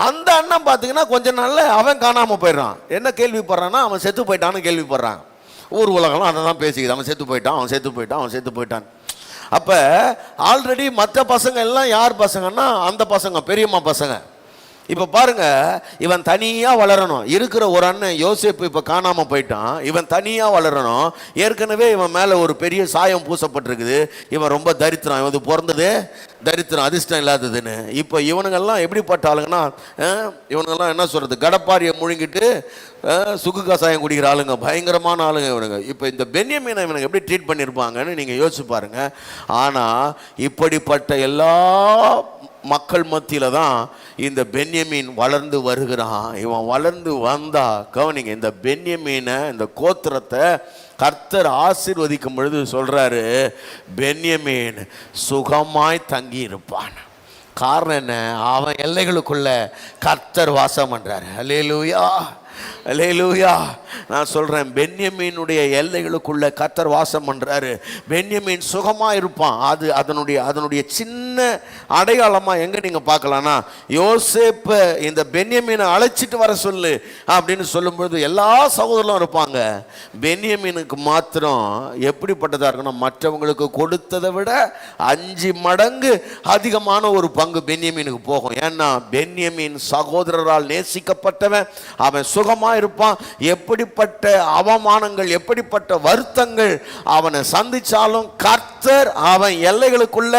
அந்த அண்ணன் பார்த்தீங்கன்னா கொஞ்ச நாளில் அவன் காணாமல் போயிடுறான். என்ன கேள்விப்படுறான்னா அவன் செத்து போயிட்டான்னு கேள்விப்படுறான். ஊர் உலகம்லாம் அதை தான் பேசிக்குது, அவன் செத்து போயிட்டான். அப்போ ஆல்ரெடி மற்ற பசங்க எல்லாம் யார் பசங்கன்னா அந்த பசங்க, பெரியம்மா பசங்க. இப்போ பாருங்க, இவன் தனியாக வளரணும். இருக்கிற ஒரு அண்ணன் யோசேப்பு இப்போ காணாமல் போயிட்டான். இவன் தனியாக வளரணும். ஏற்கனவே இவன் மேலே ஒரு பெரிய சாயம் பூசப்பட்டிருக்குது. இவன் ரொம்ப தரித்திரம், இவன் பிறந்தது தரித்திரம், அதிர்ஷ்டம் இல்லாததுன்னு. இப்போ இவனுங்கெல்லாம் எப்படிப்பட்ட ஆளுங்கன்னா, இவனுங்கெல்லாம் என்ன சொல்கிறது, கடப்பாரியை முழுங்கிட்டு சுக்கு கசாயம் குடிக்கிற ஆளுங்க, பயங்கரமான ஆளுங்க இவனுங்க. இப்போ இந்த பென்யமீனை இவனுங்க எப்படி ட்ரீட் பண்ணியிருப்பாங்கன்னு நீங்கள் யோசிச்சு பாருங்கள். ஆனால் இப்படிப்பட்ட எல்லா மக்கள் மத்தியில் தான் இந்த பென்யமீன் வளர்ந்து வருகிறான். இவன் வளர்ந்து வந்தா கவனிங்க, இந்த பென்யமீனை, இந்த கோத்திரத்தை கர்த்தர் ஆசீர்வதிக்கும் பொழுது சொல்றாரு, பென்யமீன் சுகமாய் தங்கி இருப்பான். காரணம் என்ன? அவன் எல்லைகளுக்குள்ள கர்த்தர் வாசம் பண்றாரு. அல்லேலூயா, அல்லேலூயா. நான் சொல்றேன், பென்யமீனுடைய எல்லைகளுக்குள்ள கர்த்தர் வாசம் பண்றாரு. பென்யமீன் சுகமா இருப்பான். அது அதனுடைய சின்ன அடையாளமா எங்க நீங்க பார்க்கலாம்னா, யோசேப்ப இந்த பென்யமீனை அழைச்சிட்டு வர சொல்லு அப்படின்னு சொல்லும்போது எல்லா சகோதரரும் இருப்பாங்க. பென்யமீனுக்கு மாத்திரம் எப்படிப்பட்டதா இருக்குன்னா, மற்றவங்களுக்கு கொடுத்ததை விட 5 மடங்கு அதிகமான ஒரு பங்கு பென்யமீனுக்கு போகும். ஏன்னா பென்யமீன் சகோதரரால் நேசிக்கப்பட்டவன், அவன் சுகமா இருப்பான். எப்படிப்பட்ட அவமானங்கள், எப்படிப்பட்ட வருத்தங்கள் அவனை சந்திச்சாலும் கர்த்தர் அவன் எல்லைகளுக்குள்ள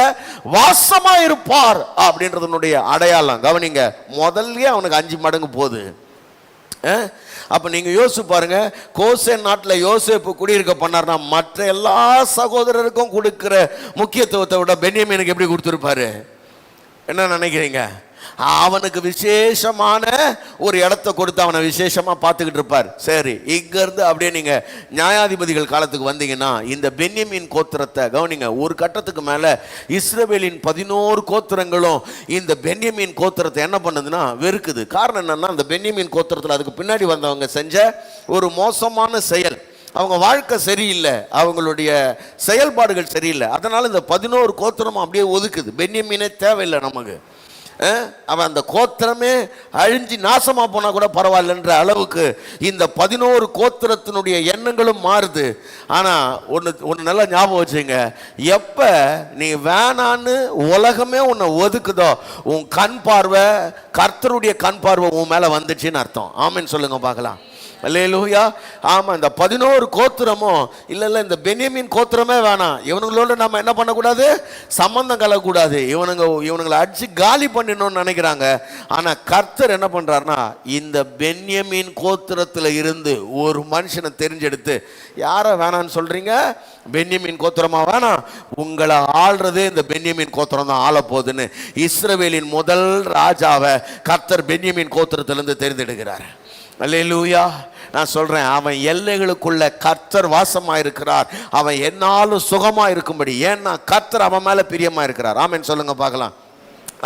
வாசமா இருப்பார் அப்படின்றதனுடைய அடையாளம். கவனிங்க, முதல்ல அவனுக்கு 5 மடங்கு போகுது. அப்ப நீங்க யோசிச்சு பாருங்க, கோசேன் நாட்டில் யோசேப்பு குடியிருக்க பண்ணார்னா மற்ற எல்லா சகோதரருக்கும் கொடுக்கிற முக்கியத்துவத்தை விட பென்யமீனுக்கு எப்படி கொடுத்துருப்பாரு? என்ன நினைக்கிறீங்க? அவனுக்கு விசேஷமான ஒரு இடத்த கொடுத்து அவனை விசேஷமா பார்த்துக்கிட்டு இருப்பார். சரி, இங்க இருந்து அப்படியே நீங்க நியாயாதிபதிகள் காலத்துக்கு வந்தீங்கன்னா, இந்த பென்யமீன் கோத்திரத்தை கவனிங்க. ஒரு கட்டத்துக்கு மேல இஸ்ரவேலின் 11 கோத்திரங்களும் இந்த பென்யமீன் கோத்திரத்தை என்ன பண்ணுதுன்னா வெறுக்குது. காரணம் என்னன்னா, அந்த பென்யமீன் கோத்திரத்தில் அதுக்கு பின்னாடி வந்தவங்க செஞ்ச ஒரு மோசமான செயல். அவங்க வாழ்க்கை சரியில்லை, அவங்களுடைய செயல்பாடுகள் சரியில்லை. அதனால இந்த 11 கோத்திரம் அப்படியே ஒதுக்குது. பென்யமீனே தேவையில்லை நமக்கு. அவன் அந்த கோத்திரமே அழிஞ்சு நாசமா போனா கூட பரவாயில்லன்ற அளவுக்கு இந்த 11 கோத்திரத்தினுடைய எண்ணங்களும் மாறுது. ஆனா ஒன்று நல்லா ஞாபகம் வச்சுங்க, எப்ப நீ வேணான்னு உலகமே உன்னை ஒதுக்குதோ, உன் கண் பார்வை, கர்த்தருடைய கண் பார்வை உன் மேல வந்துச்சுன்னு அர்த்தம். ஆமென் சொல்லுங்க பார்க்கலாம். அல்லேலூயா. ஆமா, இந்த 11 கோத்திரமும் இல்ல இந்த பென்யமீன் கோத்திரமே வேணாம், இவனுங்களோட நம்ம என்ன பண்ணக்கூடாது, சம்பந்தம் கலக்கூடாது, இவனுங்களை அடிச்சு காலி பண்ணிடணும்னு நினைக்கிறாங்க. ஆனா கர்த்தர் என்ன பண்றாருன்னா, இந்த பென்யமீன் கோத்திரத்துல இருந்து ஒரு மனுஷனை தெரிஞ்செடுத்து, யார வேணான்னு சொல்றீங்க? பென்யமீன் கோத்திரமா வேணாம், உங்களை ஆள்றதே இந்த பென்யமீன் கோத்திரம் தான் ஆள போகுதுன்னு இஸ்ரவேலின் முதல் ராஜாவை கர்த்தர் பென்யமீன் கோத்திரத்திலிருந்து தெரிந்தெடுக்கிறார். அல்லேலூயா. நான் சொல்றேன், அவன் எல்லைகளுக்குள்ள கர்த்தர் வாசமா இருக்கிறார். அவன் என்னாலும் சுகமா இருக்கும்படி, ஏன்னா கர்த்தர் அவன் மேல பிரியமா இருக்கிறார். ஆமென் சொல்லுங்க பார்க்கலாம்.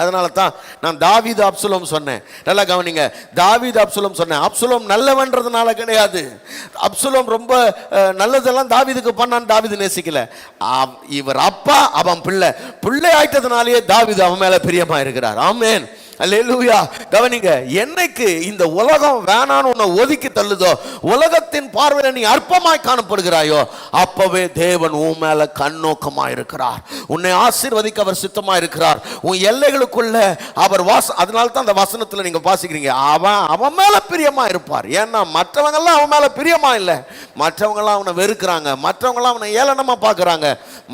அதனால தான் நான் தாவீது அப்சலோம் சொன்னேன். நல்லா கவனிங்க, தாவீது அப்சலோம் சொன்னேன். அப்சலோம் நல்லவன்றதுனால கிடையாது. அப்சலோம் ரொம்ப நல்லதெல்லாம் தாவீதுக்கு பண்ணான்னு தாவீது நேசிக்கல. இவர் அப்பா, அவன் பிள்ளை ஆயிட்டதுனாலேயே தாவீது அவன் மேல பிரியமா இருக்கிறார். ஆமென். அல்லேலூயா. கவனிங்க, என்னைக்கு இந்த உலகம் வேணான்னு உன்னை ஒதுக்கி தள்ளுதோ, உலகத்தின் பார்வையில நீ அற்பமாய் காணப்படுகிறாயோ, அப்பவே தேவன் உன் மேல கண்ணோக்கமா இருக்கிறார். உன்னை ஆசீர்வதிக்க அவர் சித்தமா இருக்கிறார். உன் எல்லைகளுக்குள்ள அவர் அதனால தான் அந்த வசனத்துல நீங்க வாசிக்கிறீங்க, அவன் மேல பிரியமா இருப்பார். ஏன்னா மற்றவங்க எல்லாம் அவன் மேல பிரியமா இல்லை. மற்றவங்க எல்லாம் அவனை வெறுக்கிறாங்க, மற்றவங்க எல்லாம் அவனை ஏளனமா பார்க்கறாங்க,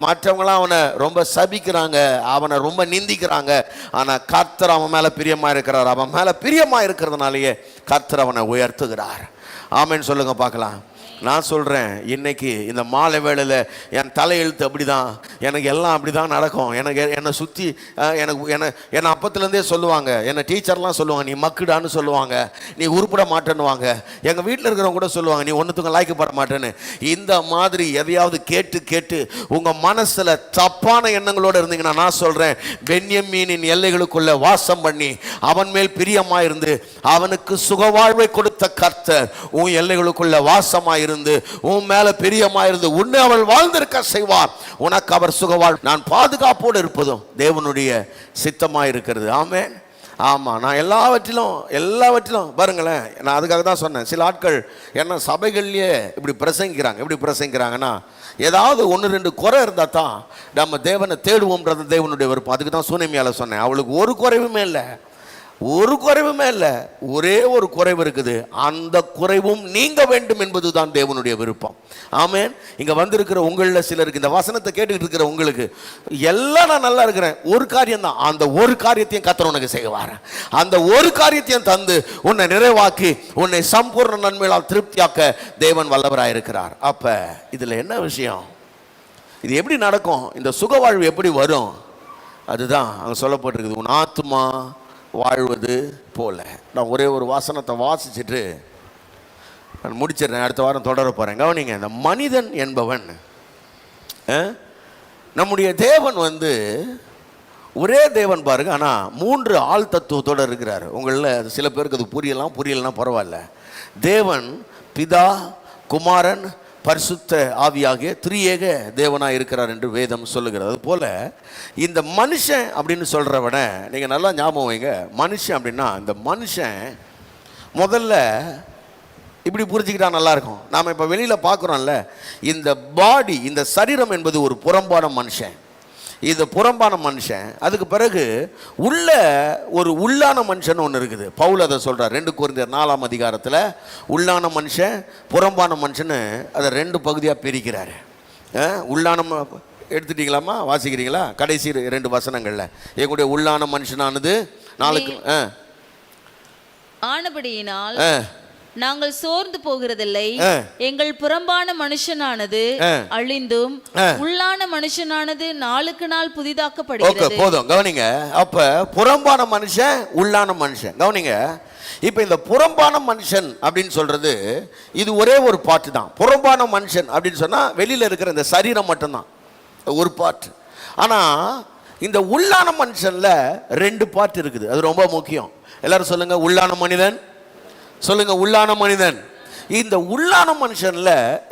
மற்றவங்க எல்லாம் அவனை ரொம்ப சபிக்கிறாங்க, அவனை ரொம்ப நிந்திக்கிறாங்க. ஆனா கர்த்தர் அவன் மேல பிரியமா இருக்கிறார். அவன் மேல பிரியமா இருக்கிறதுனாலேயே கர்த்தர் அவனை உயர்த்துகிறார். ஆமென் சொல்லுங்க பார்க்கலாம். நான் சொல்றேன், இன்னைக்கு இந்த மாலை வேளையில் என் தலையெழுத்து அப்படிதான், எனக்கு எல்லாம் அப்படிதான் நடக்கும். என்னை சுற்றி என்னை அப்பத்துலேருந்தே சொல்லுவாங்க, என்னை டீச்சர்லாம் சொல்லுவாங்க, நீ மக்குடான்னு சொல்லுவாங்க, நீ உருப்பட மாட்டேன்னுவாங்க. எங்கள் வீட்டில் இருக்கிறவங்க கூட சொல்லுவாங்க, நீ ஒன்றுத்துக்கும் லாய்க்கப்பட மாட்டேன்னு. இந்த மாதிரி எதையாவது கேட்டு உங்கள் மனசில் தப்பான எண்ணங்களோடு இருந்தீங்கன்னா, நான் சொல்கிறேன், பென்யமீனின் எல்லைகளுக்குள்ள வாசம் பண்ணி அவன் மேல் பிரியமாக இருந்து அவனுக்கு சுகவாழ்வை கொடுத்த கர்த்தர் உன் எல்லைகளுக்குள்ள வாசமாக இருந்து உன் மேல பிரியமா இருந்து உன்னை அவள் வாழ்ந்திருக்க செய்வார். உனக்கு அவர் சுகவாழ், நான் பாதுகாப்போடு இருப்பதும் தேவனுடைய சித்தமா இருக்கிறது. ஆமென். ஆமா, நான் எல்லாவற்றிலும் பாருங்களேன், நான் அதுக்காக தான் சொன்னேன். சில ஆட்கள் என்ன சபைகள்லயே இப்படி பிரசங்கிக்கிறாங்கன்னா, ஏதாவது 1-2 குறை இருந்தா தான் நம்ம தேவனை தேடுவோம்ன்றது தேவனுடைய விருப்பம். அதுக்கு தான் சூனேமியால சொன்னேன், அவளுக்கு ஒரு குறைவுமே இல்லை, ஒரே ஒரு குறைவு இருக்குது. அந்த குறைவும் நீங்க வேண்டும் என்பதுதான் தேவனுடைய விருப்பம். ஆமென். இங்க வந்திருக்கிற உங்களில் சிலருக்கு, இந்த வசனத்தை கேட்டுக்கிட்டு இருக்கிற உங்களுக்கு, எல்லாம் நான் நல்லா இருக்கிறேன், ஒரு காரியம் தான், அந்த ஒரு காரியத்தையும் கர்த்தர் உனக்கு செய்வார். அந்த ஒரு காரியத்தையும் தந்து உன்னை நிறைவாக்கி உன்னை சம்பூர்ண நன்மையால் திருப்தியாக்க தேவன் வல்லவராயிருக்கிறார். அப்ப இதுல என்ன விஷயம்? இது எப்படி நடக்கும்? இந்த சுகவாழ்வு எப்படி வரும்? அதுதான் அங்க சொல்லப்பட்டிருக்குது, உன் ஆத்துமா வாழ்வது போல. நான் ஒரே ஒரு வசனத்தை வாசிச்சுட்டு நான் முடிச்சிடுறேன், அடுத்த வாரம் தொடர போகிறேன். கவனிங்க, இந்த மனிதன் என்பவன், நம்முடைய தேவன் ஒரே தேவன் பாருங்க, ஆனால் 3 ஆள் தத்துவத்தோடு இருக்கிறார். உங்களில் சில பேருக்கு அது புரியலைன்னா பரவாயில்ல. தேவன் பிதா, குமாரன், பரிசுத்த ஆவியாகிய திரியேக தேவனாக இருக்கிறார் என்று வேதம் சொல்லுகிறது. அது போல இந்த மனுஷன் அப்படின்னு சொல்றவன நீங்க நல்லா ஞாபகம் வைங்க. மனுஷன் அப்படின்னா இந்த மனுஷன் முதல்ல இப்படி புரிஞ்சுக்கிட்டா நல்லா இருக்கும். நாம் இப்போ வெளியில் பார்க்குறோம்ல, இந்த பாடி, இந்த சரீரம் என்பது ஒரு புறம்பான மனுஷன். இது புறம்பான மனுஷன். அதுக்கு பிறகு உள்ள ஒரு உள்ளான மனுஷன் ஒன்று இருக்குது. பவுல் அதை சொல்கிறார் 2 கொரிந்தியர் 4ஆம் அதிகாரத்தில். உள்ளான மனுஷன், புறம்பான மனுஷன்னு அதை 2 பகுதியாக பிரிக்கிறாரு. உள்ளான எடுத்துட்டீங்களாமா? வாசிக்கிறீங்களா? கடைசி 2 வசனங்களில் எங்களுடைய உள்ளான மனுஷனானது நாளுக்கு ஆனபடியினால் நாங்கள் சோர்ந்து போகிறதில்லை. எங்கள் புறம்பான மனுஷனானது அழிந்தும் உள்ளான மனுஷனானது நாளுக்கு நாள் புதிதாக்கப்படுகிறது. போதும், கவனிங்க. அப்ப புறம்பான மனுஷன், உள்ளான மனுஷன். கவனிங்க, இப்ப இந்த புறம்பான மனுஷன் அப்படின்னு சொல்றது இது ஒரே ஒரு பாட்டு தான். புறம்பான மனுஷன் அப்படின்னு சொன்னா வெளியில இருக்கிற இந்த சரீரம் மட்டும்தான் ஒரு பாட்டு. ஆனா இந்த உள்ளான மனுஷன்ல 2 பாட்டு இருக்குது. அது ரொம்ப முக்கியம். எல்லாரும் சொல்லுங்க, உள்ளான மனிதன். சொல்லுங்க, உள்ளான மனிதன். இந்த உள்ளான மனுஷன்ல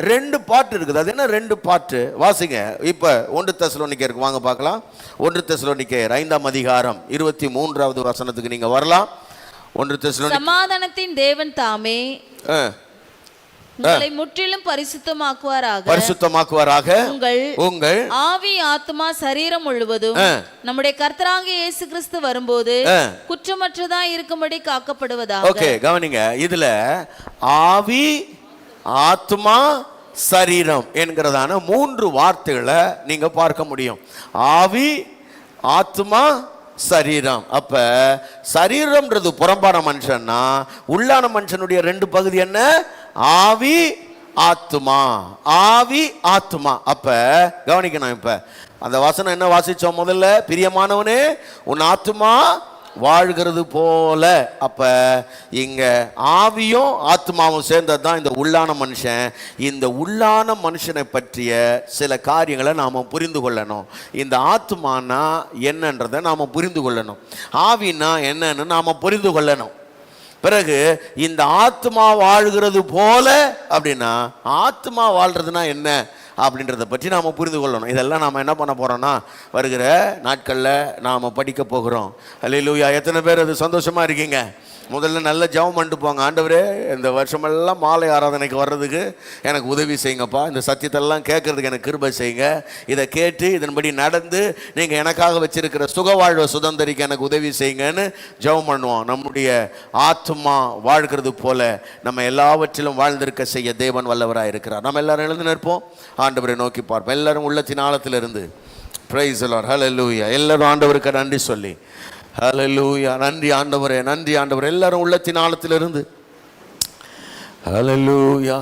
2 பாட்டு இருக்குது. அது என்ன 2 பாட்டு? வாசிங்க. இப்ப 1 தெசலோனிக்கேயருக்கு வாங்க பார்க்கலாம். 1 தெசலோனிக்கேயர் 5ஆம் அதிகாரம் 23வது வசனத்துக்கு நீங்க வரலாம். 1 தெசலோனிக்கேயர். சமாதானத்தின் தேவன் தாமே உங்களை முற்றிலும் பரிசுத்தமாக்குவாராக. உங்கள் ஆவி, ஆத்மா, சரீரம் முழுவதும் நம்முடைய கர்த்தராகிய இயேசு கிறிஸ்து வரும்போது குற்றமற்றதா இருக்கும்படி காக்கப்படுவதாக. ஓகே, கவனிங்க. இதுல ஆவி, ஆத்மா, சரீரம் என்கிறதான 3 வார்த்தைகளை நீங்க பார்க்க முடியும். ஆவி, ஆத்மா, சரீரம். அப்ப சரீரம்ன்றது புறம்பான மனுஷன்னா, உள்ளான மனுஷனுடைய 2 பகுதி என்ன? ஆவி, ஆத்மா. ஆவி, ஆத்மா. அப்ப கவனிக்கணும். இப்ப அந்த வசனம் என்ன வாசிச்சோம் முதல்ல? பிரியமானவனே, உன் ஆத்மா வாழ்கிறது போல. அப்ப இங்க ஆவியும் ஆத்மாவும் சேர்ந்தது தான் இந்த உள்ளான மனுஷன். இந்த உள்ளான மனுஷனை பற்றிய சில காரியங்களை நாம புரிந்து கொள்ளணும். இந்த ஆத்மானா என்னன்றதை நாம புரிந்து கொள்ளணும். ஆவினா என்னன்னு நாம புரிந்து கொள்ளணும். பிறகு இந்த ஆத்மா வாழ்கிறது போல அப்படின்னா ஆத்மா வாழ்றதுன்னா என்ன அப்படின்றத பற்றி நாம் புரிந்து கொள்ளணும். இதெல்லாம் நாம் என்ன பண்ண போகிறோம்னா வருகிற நாட்களில் நாம் படிக்க போகிறோம். அல்லேலூயா. எத்தனை பேர் அது சந்தோஷமாக இருக்கீங்க? முதல்ல நல்ல ஜெபம் பண்ணிட்டு போங்க. ஆண்டவரே, இந்த வருஷமெல்லாம் மாலை ஆராதனைக்கு வர்றதுக்கு எனக்கு உதவி செய்யுங்கப்பா. இந்த சத்தியத்தெல்லாம் கேட்கறதுக்கு எனக்கு கிருபை செய்யுங்க. இதை கேட்டு இதன்படி நடந்து நீங்கள் எனக்காக வச்சிருக்கிற சுகவாழ்வை சுதந்திரிக்க எனக்கு உதவி செய்யுங்கன்னு ஜெபம் பண்ணுவோம். நம்முடைய ஆத்மா வாழ்கிறது போல நம்ம எல்லாவற்றிலும் வாழ்ந்திருக்க செய்ய தேவன் வல்லவராக இருக்கிறார். நம்ம எல்லாரும் எழுந்து நிற்போம், ஆண்டவரை நோக்கி பார்ப்போம். எல்லாரும் உள்ளத்தின் ஆழத்திலிருந்து பிரைஸ் தி லார்ட். ஹல்லேலூயா. எல்லாரும் ஆண்டவருக்கு நன்றி சொல்லி ஹல்லேலூயா. நன்றி ஆண்டவரே, நன்றி ஆண்டவரே. எல்லாரும் உள்ளத்தின் ஆழத்திலிருந்து ஹல்லேலூயா.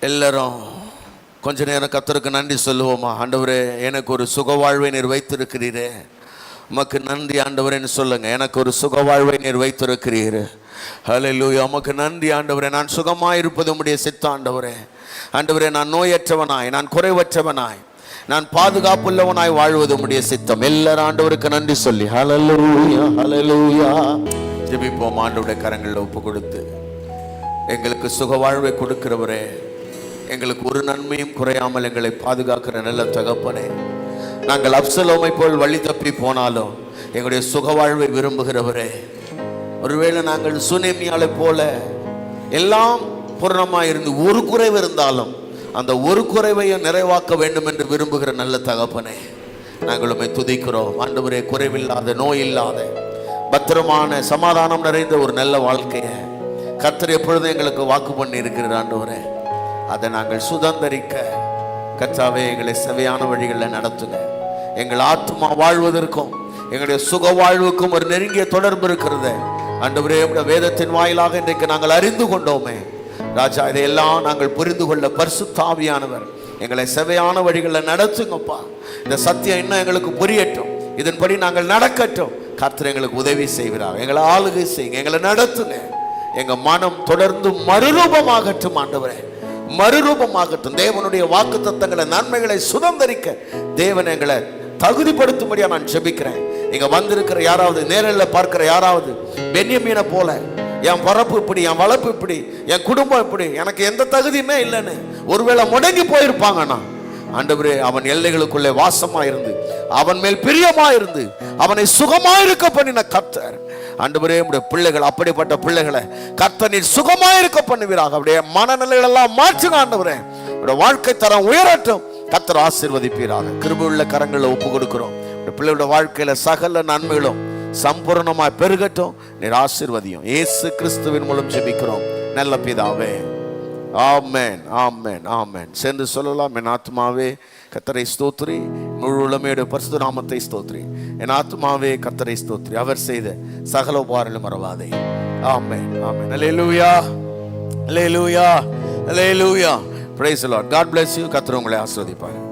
எல்லாரும் கொஞ்ச நேரம் கர்த்தருக்கு நன்றி சொல்லுவோமா? ஆண்டவரே, எனக்கு ஒரு சுகவாழ்வை நீர் வைத்திருக்கிறீரே, உமக்கு நன்றி ஆண்டவரேன்னு சொல்லுங்க. எனக்கு ஒரு சுகவாழ்வை நீர் வைத்திருக்கிறீர். ஹல்லேலூயா. உமக்கு நன்றி ஆண்டவரே. நான் சுகமாய் இருப்பது உம்முடைய சித்தம் ஆண்டவரே. ஆண்டவரே, நான் நோயற்றவனாய், நான் குறைவற்றவனாய், நான் பாதுகாப்புள்ளவனாய் வாழ்வது உம்முடைய சித்தம். எல்லாரும் ஆண்டவருக்கு நன்றி சொல்லி ஹல்லேலூயா, ஹல்லேலூயா. ஜெபிப்போம். ஆண்டவருடைய கரங்களில் ஒப்பு கொடுத்து, எங்களுக்கு சுகவாழ்வை கொடுக்கிறவரே, எங்களுக்கு ஒரு நன்மையும் குறையாமல் எங்களை பாதுகாக்கிற நல்ல தகப்பனே, நாங்கள் அப்சலோமை போல் வழி தப்பி போனாலும் எங்களுடைய சுகவாழ்வை விரும்புகிறவரே, ஒருவேளை நாங்கள் சுனேமியாலை போல எல்லாம் பூர்ணமாக இருந்து ஒரு குறைவு இருந்தாலும் அந்த ஒரு குறைவையும் நிறைவாக்க வேண்டும் என்று விரும்புகிற நல்ல தகப்பனே, நாங்கள் உம்மை துதிக்கிறோம். ஆண்டவரே, குறைவில்லாத, நோய் இல்லாத, பத்திரமான, சமாதானம் நிறைந்த ஒரு நல்ல வாழ்க்கையை கர்த்தர் எப்பொழுதும் எங்களுக்கு வாக்கு பண்ணி இருக்கிறார் ஆண்டவரே. அதை நாங்கள் சுதந்திரிக்க கர்த்தாவே எங்களை செவையான வழிகளில் நடத்துங்க. எங்கள் ஆத்மா வாழ்வதற்கும் எங்களுடைய சுக வாழ்வுக்கும் ஒரு நெருங்கிய தொடர்பு இருக்கிறது ஆண்டவரே. வேதத்தின் வாயிலாக இன்றைக்கு நாங்கள் அறிந்து கொண்டோமே ராஜா. இதையெல்லாம் நாங்கள் புரிந்து கொள்ள பரிசுத்த ஆவியானவர் எங்களை செவையான வழிகளில் நடத்துங்கப்பா. இந்த சத்தியம் இன்னும் எங்களுக்கு புரியட்டும், இதன்படி நாங்கள் நடக்கட்டும். கர்த்தர் எங்களுக்கு உதவி செய்கிறார். எங்களை ஆளுகை செய்யுங்க, எங்களை நடத்துங்க. எங்க மனம் தொடர்ந்து மறுரூபமாகட்டும் ஆண்டவரே, மறுரூபமாகட்டும். தேவனுடைய வாக்குத்தத்தங்களை, நன்மைகளை சுதந்திரிக்க தேவன் எங்களை தகுதிப்படுத்தும்படியா நான் ஜெபிக்கிறேன். இங்க வந்திருக்கிற யாராவது, நேரில் பார்க்கிற யாராவது பென்யமீனை போல என் பிறப்பு இப்படி, என் வளர்ப்பு இப்படி, என் குடும்பம் இப்படி, எனக்கு எந்த தகுதியுமே இல்லைன்னு ஒருவேளை முடங்கி போயிருப்பாங்கன்னா, ஆண்டவரே அவன் எல்லைகளுக்குள்ளே வாசமா இருந்து, அவன் மேல் பிரியமா இருந்து, அவனை சுகமா இருக்க பண்ணின கர்த்தர். ஆண்டவரே உம்முடைய பிள்ளைகள், அப்படிப்பட்ட பிள்ளைகளை கர்த்தர் நீர் சுகமா இருக்க பண்ணுவீராக. அப்படியே மனநிலைகள் எல்லாம் மாற்றுங்க ஆண்டவரே. உடைய வாழ்க்கை தரம் உயரட்டும். கர்த்தர் ஆசீர்வதிப்பீராக. கிருபையுள்ள கரங்களை ஒப்பு கொடுக்கிறோம். பிள்ளையோட வாழ்க்கையில சகல நன்மைகளும் சம்பூர்ணமாய் பெருகட்டும். நீர் ஆசீர்வதியும். இயேசு கிறிஸ்துவின் மூலம் ஜெபிக்கிறோம் நல்ல பிதாவே. ஆமென், ஆமென், ஆமென். சேர்ந்து சொல்லலாம். என் ஆத்மாவே கர்த்தரை ஸ்தோத்திரி, முழு உளமையோட பரிசுத்த நாமத்தை ஸ்தோத்திரி. என் ஆத்மாவே கர்த்தரை ஸ்தோத்திரி, அவர் செய்த சகல உபகாரங்களும் மறவாதே. ஆமென், ஆமென். அல்லேலூயா, அல்லேலூயா, அல்லேலூயா. Praise the Lord. God bless you. கர்த்தர் உங்களை ஆசீர்வதிப்பார்.